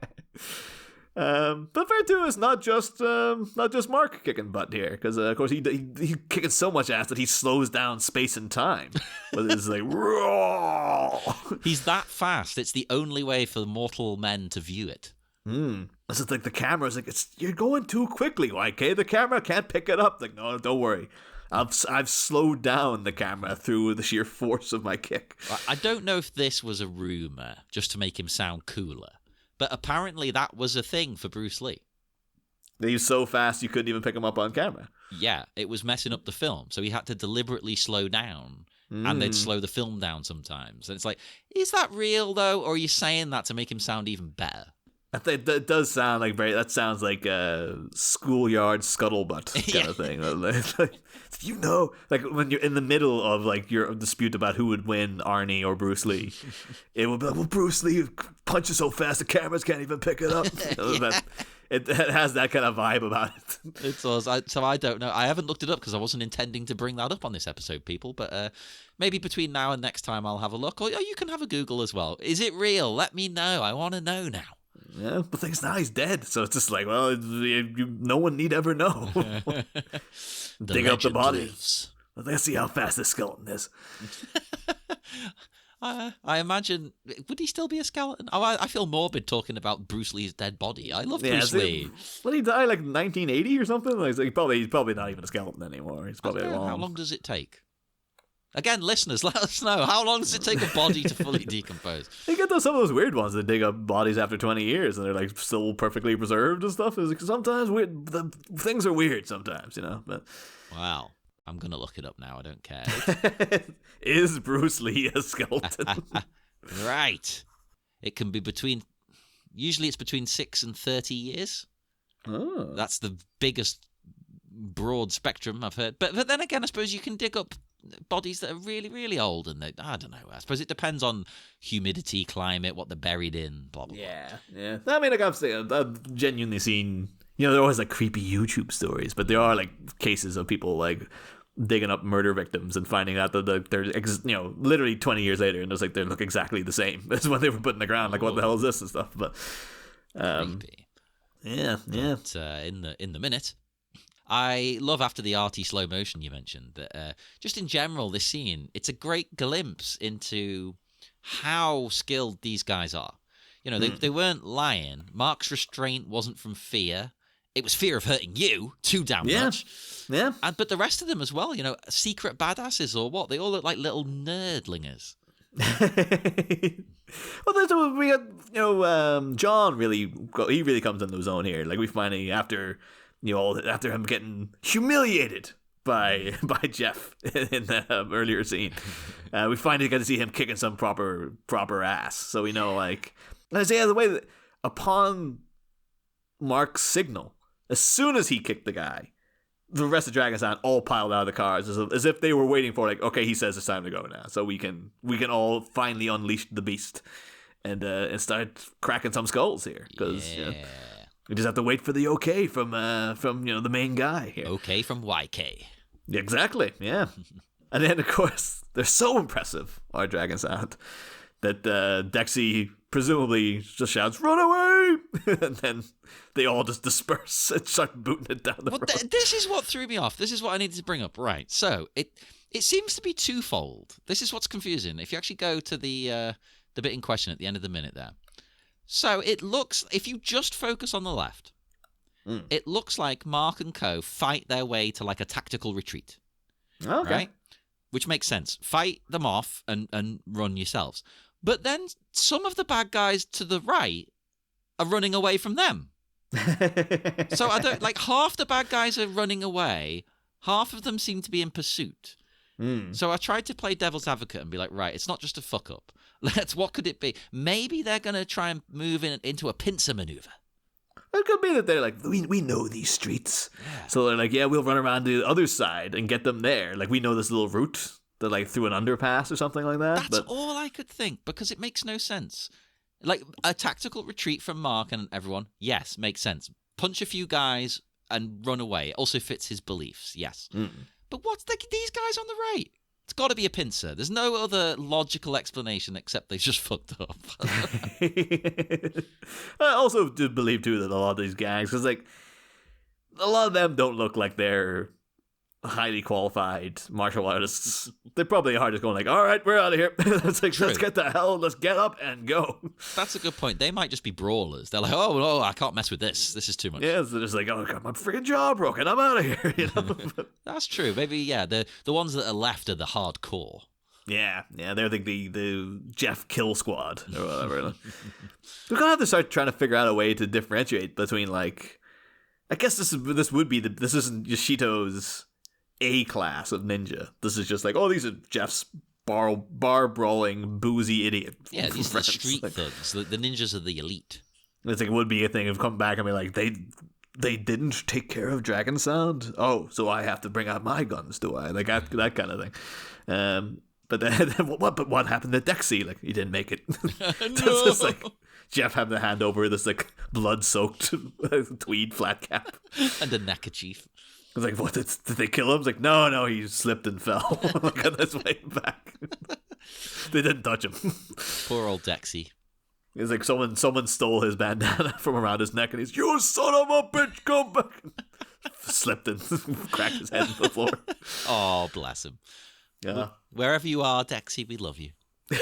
But fair to is not just Mark kicking butt here, because of course he kicking so much ass that he slows down space and time with his like raw. He's that fast. It's the only way for mortal men to view it. This is like the camera's like you're going too quickly, YK. The camera can't pick it up. Like no, don't worry. I've slowed down the camera through the sheer force of my kick. I don't know if this was a rumor just to make him sound cooler. But apparently that was a thing for Bruce Lee. He was so fast you couldn't even pick him up on camera. Yeah, it was messing up the film. So he had to deliberately slow down. And they'd slow the film down sometimes. And it's like, is that real, though? Or are you saying that to make him sound even better? I think that does sound like that sounds like a schoolyard scuttlebutt kind of thing. Like when you're in the middle of like your dispute about who would win, Arnie or Bruce Lee, it would be like, well, Bruce Lee punches so fast the cameras can't even pick it up. It has that kind of vibe about it. It does. So I don't know. I haven't looked it up because I wasn't intending to bring that up on this episode, people. But maybe between now and next time I'll have a look. Or you can have a Google as well. Is it real? Let me know. I want to know now. Yeah, but things now he's dead, so it's just like, well, no one need ever know. Dig up the body. Lives. Let's see how fast this skeleton is. I imagine, would he still be a skeleton? Oh, I feel morbid talking about Bruce Lee's dead body. I love Bruce Lee. When he died, like 1980 or something? Like, he's probably not even a skeleton anymore. He's probably long. How long does it take? Again, listeners, let us know. How long does it take a body to fully decompose? You get some of those weird ones that dig up bodies after 20 years and they're like still perfectly preserved and stuff. It's like, sometimes the things are weird sometimes, But wow. I'm going to look it up now. I don't care. Is Bruce Lee a skeleton? Right. It can be usually it's between 6 and 30 years. Oh. That's the biggest broad spectrum I've heard. But then again, I suppose you can dig up bodies that are really, really old, and I don't know. I suppose it depends on humidity, climate, what they're buried in, blah, blah, blah. Yeah. I mean, like I've genuinely seen, there are always like creepy YouTube stories, but there are like cases of people like digging up murder victims and finding out that they're, literally 20 years later, and it's like they look exactly the same as when they were put in the ground. Like, what the hell is this and stuff? But creepy. Yeah. But, in the minute. I love after the arty slow motion you mentioned that just in general, this scene, it's a great glimpse into how skilled these guys are. They weren't lying. Mark's restraint wasn't from fear. It was fear of hurting you too damn much. Yeah. But the rest of them as well, secret badasses or what? They all look like little nerdlingers. Well, we got, John he really comes into his own here. Like we finally, after him getting humiliated by Jeff in the earlier scene, we finally got to see him kicking some proper ass. So we know, like, and I say the way that upon Mark's signal, as soon as he kicked the guy, the rest of Dragon's Sound all piled out of the cars as if they were waiting for, like, okay, he says it's time to go now, so we can all finally unleash the beast and start cracking some skulls here, because we just have to wait for the okay from the main guy here. Okay from YK. Exactly, yeah. And then, of course, they're so impressive, our Dragon Sound, that Dexy presumably just shouts, "Run away!" And then they all just disperse and start booting it down the road. This is what threw me off. This is what I needed to bring up. Right, so it seems to be twofold. This is what's confusing. If you actually go to the bit in question at the end of the minute there. So it looks, if you just focus on the left, it looks like Mark and co fight their way to like a tactical retreat. Okay. Right? Which makes sense. Fight them off and run yourselves. But then some of the bad guys to the right are running away from them. So I don't, like, half the bad guys are running away. Half of them seem to be in pursuit. So I tried to play devil's advocate and be like, right, it's not just a fuck up. What could it be? Maybe they're going to try and move into a pincer maneuver. It could be that they're like, we know these streets. Yeah. So they're like, yeah, we'll run around to the other side and get them there. Like, we know this little route that, like, through an underpass or something like that. That's all I could think, because it makes no sense. Like, a tactical retreat from Mark and everyone, yes, makes sense. Punch a few guys and run away. It also fits his beliefs, yes. But what's these guys on the right? It's got to be a pincer. There's no other logical explanation except they just fucked up. I also do believe, too, that a lot of these gangs, because, like, a lot of them don't look like they're highly qualified martial artists. They probably are just going like, all right, we're out of here. It's like, let's get the hell, let's get up and go. That's a good point. They might just be brawlers. They're like, oh, no, I can't mess with this. This is too much. Yeah, so they're just like, oh, God, my freaking jaw broken. I'm out of here. You know? That's true. Maybe, yeah, the ones that are left are the hardcore. Yeah, they're the Jeff Kill Squad or whatever. We're gonna have to start trying to figure out a way to differentiate between, like, I guess this isn't Yoshito's A class of ninja. This is just like, oh, these are Jeff's bar brawling boozy idiot. Yeah, these are the street thugs. The ninjas are the elite. It's like, it would be a thing of come back and be like, they didn't take care of Dragon Sound. Oh, so I have to bring out my guns, do I? Like that kind of thing. But then what happened to Dexy? Like, he didn't make it. No. Just like Jeff having to hand over this like blood-soaked tweed flat cap and a neckerchief. I was like, what, did they kill him? It's like, no, he slipped and fell like on his way back. They didn't touch him. Poor old Dexy. It's like someone stole his bandana from around his neck and he's, you son of a bitch, come back. Slipped and cracked his head into the floor. Oh, bless him. Yeah. Wherever you are, Dexy, we love you. I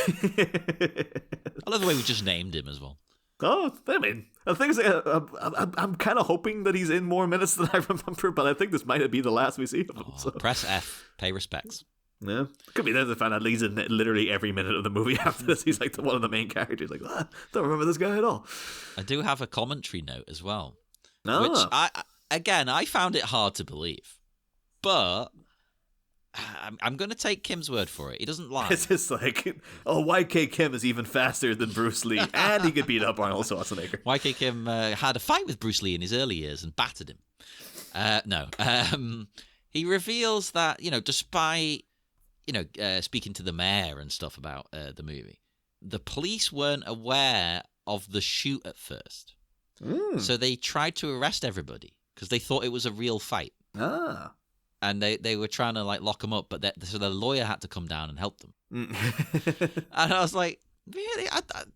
love the way we just named him as well. Oh, I mean, the thing is, I'm kind of hoping that he's in more minutes than I remember, but I think this might be the last we see of him. So. Press F, pay respects. Yeah, could be there to find out he's in literally every minute of the movie after this. He's like one of the main characters. Like, don't remember this guy at all. I do have a commentary note as well, which I found it hard to believe, but I'm going to take Kim's word for it. He doesn't lie. It's just like, YK Kim is even faster than Bruce Lee, and he could beat up Arnold Schwarzenegger. YK Kim had a fight with Bruce Lee in his early years and battered him. No. He reveals that, despite, speaking to the mayor and stuff about the movie, the police weren't aware of the shoot at first. So they tried to arrest everybody because they thought it was a real fight. And they were trying to like lock him up, but so the lawyer had to come down and help them. And I was like, really?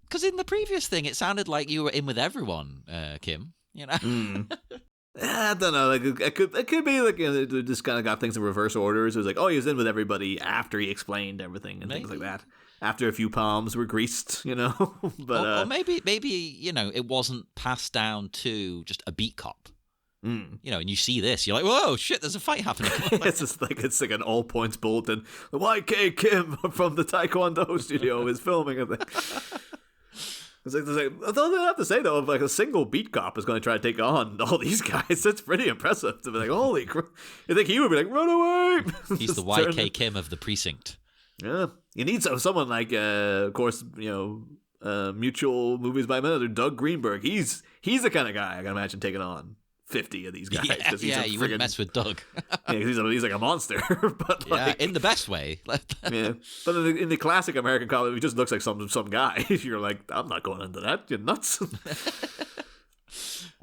Because in the previous thing, it sounded like you were in with everyone, Kim. I don't know. Like it could be like they just kind of got things in reverse orders. It was like, he was in with everybody after he explained everything and things like that. After a few palms were greased, But or maybe it wasn't passed down to just a beat cop. And you see this, you're like, whoa, shit, there's a fight happening. It's like an all points bulletin. The YK Kim from the Taekwondo studio is filming a thing. It's like, I have to say though, if like a single beat cop is going to try to take on all these guys, that's pretty impressive. To be like, holy crap! You think he would be like, run away? He's the YK Kim of the precinct. Yeah, you need someone like, of course, Mutual Movies by Minute or Doug Greenberg. He's the kind of guy I can imagine taking on 50 of these guys. Yeah, he's you wouldn't mess with Doug. Yeah, he's like a monster. But like, in the best way. Yeah, but in the classic American comedy, he just looks like some guy. You're like, I'm not going into that. You're nuts.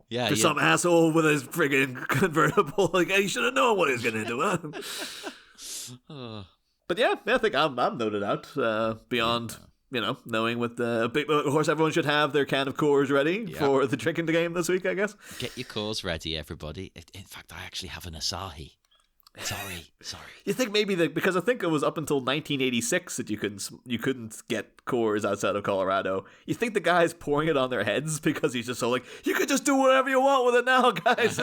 Yeah, for some asshole with his friggin' convertible. Like, he should have known what he was gonna do. Huh? But yeah, I think I'm noted out beyond. Knowing what of course, everyone should have their can of Coors ready for the drinking game this week, I guess. Get your Coors ready, everybody. In fact, I actually have an Asahi. Sorry. You think maybe because I think it was up until 1986 that you couldn't get Coors outside of Colorado. You think the guy's pouring it on their heads because he's just so like, you could just do whatever you want with it now, guys.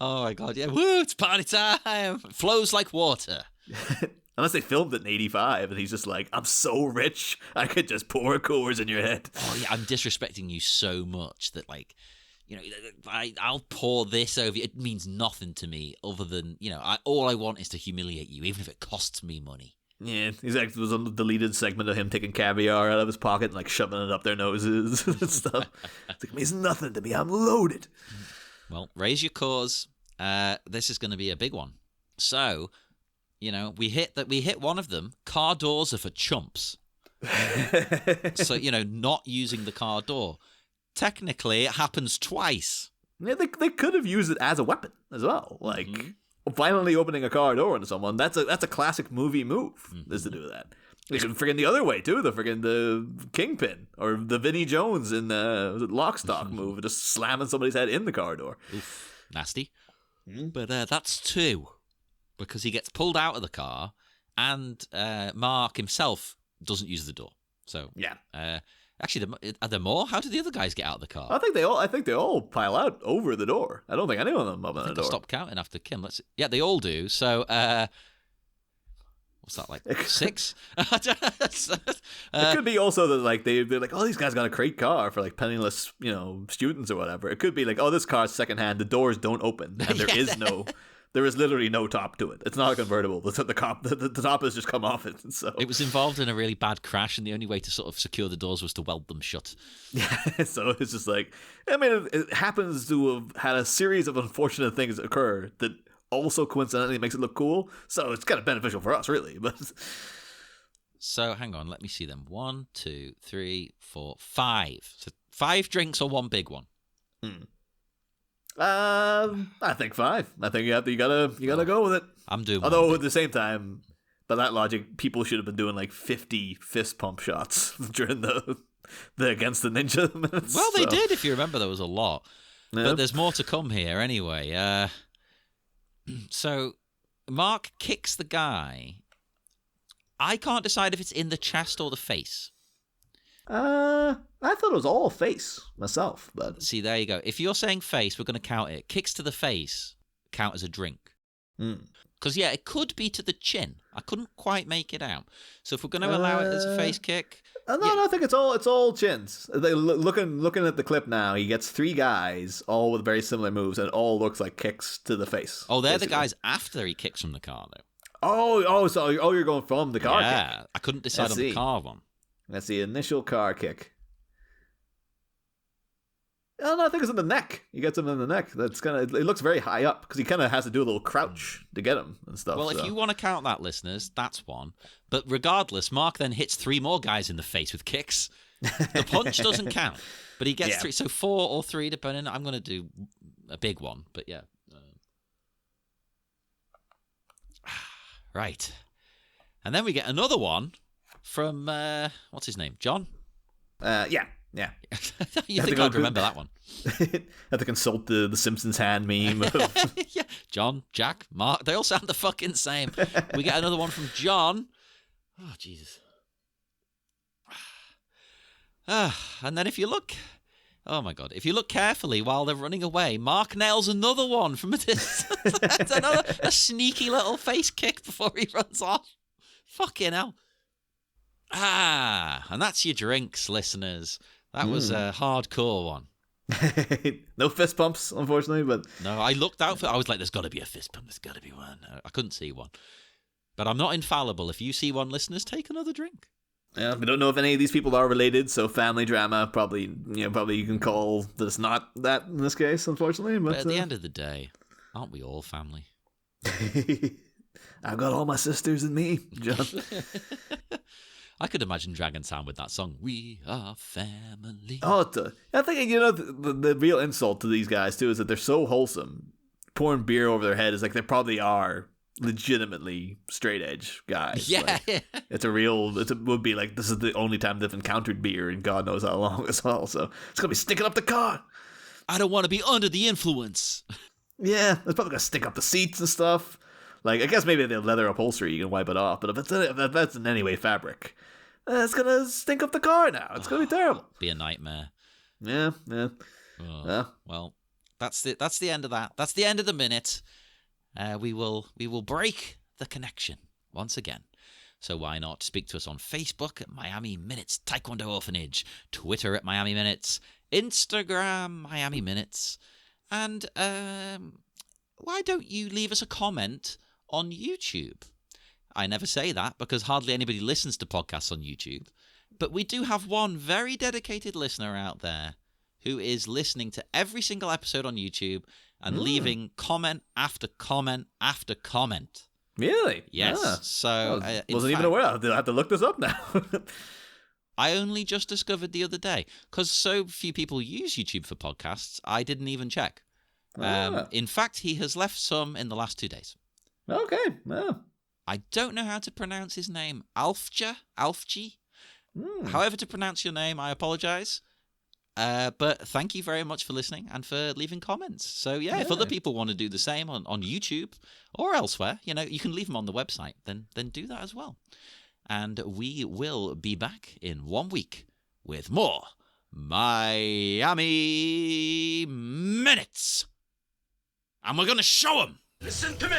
Oh my god, yeah. Woo, it's party time. It flows like water. Unless they filmed it in 85 and he's just like, I'm so rich, I could just pour Coors in your head. Oh yeah, I'm disrespecting you so much that like, I'll pour this over you. It means nothing to me other than, all I want is to humiliate you, even if it costs me money. Yeah, there was a deleted segment of him taking caviar out of his pocket and like shoving it up their noses and stuff. It's like, it means nothing to me, I'm loaded. Well, raise your Coors. This is going to be a big one. So... we hit one of them. Car doors are for chumps. So, not using the car door. Technically, it happens twice. Yeah, they could have used it as a weapon as well. Like, violently opening a car door into someone. That's a classic movie move, is to do that. They should friggin' the other way, too. The Kingpin. Or the Vinnie Jones in the Lock, Stock move. Just slamming somebody's head in the car door. Oof, nasty. But that's two. Because he gets pulled out of the car, and Mark himself doesn't use the door. So yeah. Actually, are there more? How do the other guys get out of the car? I think they all pile out over the door. I don't think any of them open the door. Stop counting after Kim. Yeah, they all do. So what's that like? 6? It could be also that like they're like, oh, these guys got a great car for like penniless, students or whatever. It could be like, oh, this car's secondhand. The doors don't open, and there is literally no top to it. It's not a convertible. The top has just come off it. So it was involved in a really bad crash, and the only way to sort of secure the doors was to weld them shut. Yeah, so it's just like, I mean, it happens to have had a series of unfortunate things occur that also coincidentally makes it look cool. So it's kind of beneficial for us, really. But so hang on, let me see them. 1, 2, 3, 4, 5. So 5 drinks or one big one. I think 5. I think you gotta go with it. I'm doing. Although at the same time, by that logic, people should have been doing like 50 fist pump shots during the against the ninja minutes. Well, they did. If you remember, there was a lot. Yeah. But there's more to come here anyway. So Mark kicks the guy. I can't decide if it's in the chest or the face. I thought it was all face myself, but see, there you go. If you're saying face, we're going to count it. Kicks to the face count as a drink. Because it could be to the chin. I couldn't quite make it out. So if we're going to allow it as a face kick, no, I think it's all chins. Looking at the clip now, he gets 3 guys all with very similar moves, and it all looks like kicks to the face. Oh, they're basically the guys after he kicks from the car, though. So you're going from the car kick. Yeah, I couldn't decide on the car one. That's the initial car kick. Oh, no, I think it's in the neck. He gets him in the neck. It looks very high up because he kind of has to do a little crouch to get him and stuff. Well, if you want to count that, listeners, that's one. But regardless, Mark then hits 3 more guys in the face with kicks. The punch doesn't count, but he gets 3. So 4 or 3, depending. I'm going to do a big one, but yeah. Right. And then we get another one from, what's his name? John? Yeah. You think I'd remember that one? Have to consult the Simpsons hand meme. Yeah. John, Jack, Mark, they all sound the fucking same. We get another one from John. Oh, Jesus. And then if you look... Oh, my God. If you look carefully while they're running away, Mark nails another one from a distance. That's a sneaky little face kick before he runs off. Fucking hell. And that's your drinks, listeners. That was a hardcore one. No fist pumps, unfortunately, but... No, I looked out for... I was like, there's got to be a fist pump. There's got to be one. I couldn't see one. But I'm not infallible. If you see one, listeners, take another drink. Yeah, we don't know if any of these people are related, so family drama probably you can call that it's not that in this case, unfortunately. But at the end of the day, aren't we all family? I've got all my sisters and me, John. I could imagine Dragon Sound with that song. We are family. Oh, I think the real insult to these guys too is that they're so wholesome. Pouring beer over their head is like they probably are legitimately straight edge guys. Yeah, like, it would be like this is the only time they've encountered beer in God knows how long as well. So it's gonna be sticking up the car. I don't want to be under the influence. Yeah, it's probably gonna stick up the seats and stuff. Like, I guess maybe the leather upholstery, you can wipe it off, but if that's in any way fabric, it's gonna stink up the car now. It's gonna be terrible. Be a nightmare. Yeah. Oh, well, that's the end of that. That's the end of the minute. We will break the connection once again. So why not speak to us on Facebook at Miami Minutes Taekwondo Orphanage, Twitter at Miami Minutes, Instagram Miami Minutes, and why don't you leave us a comment on YouTube? I never say that because hardly anybody listens to podcasts on YouTube, but we do have one very dedicated listener out there who is listening to every single episode on YouTube and leaving comment after comment after comment. Really? Yes. Ah. So wasn't even aware. I'll have to look this up now. I only just discovered the other day because so few people use YouTube for podcasts. I didn't even check. In fact, he has left some in the last 2 days. Okay. Well. I don't know how to pronounce his name. Alfji? However to pronounce your name, I apologize. But thank you very much for listening and for leaving comments. So yeah, if other people want to do the same on YouTube or elsewhere, you can leave them on the website, then do that as well. And we will be back in 1 week with more Miami Minutes. And we're going to show them. Listen to me.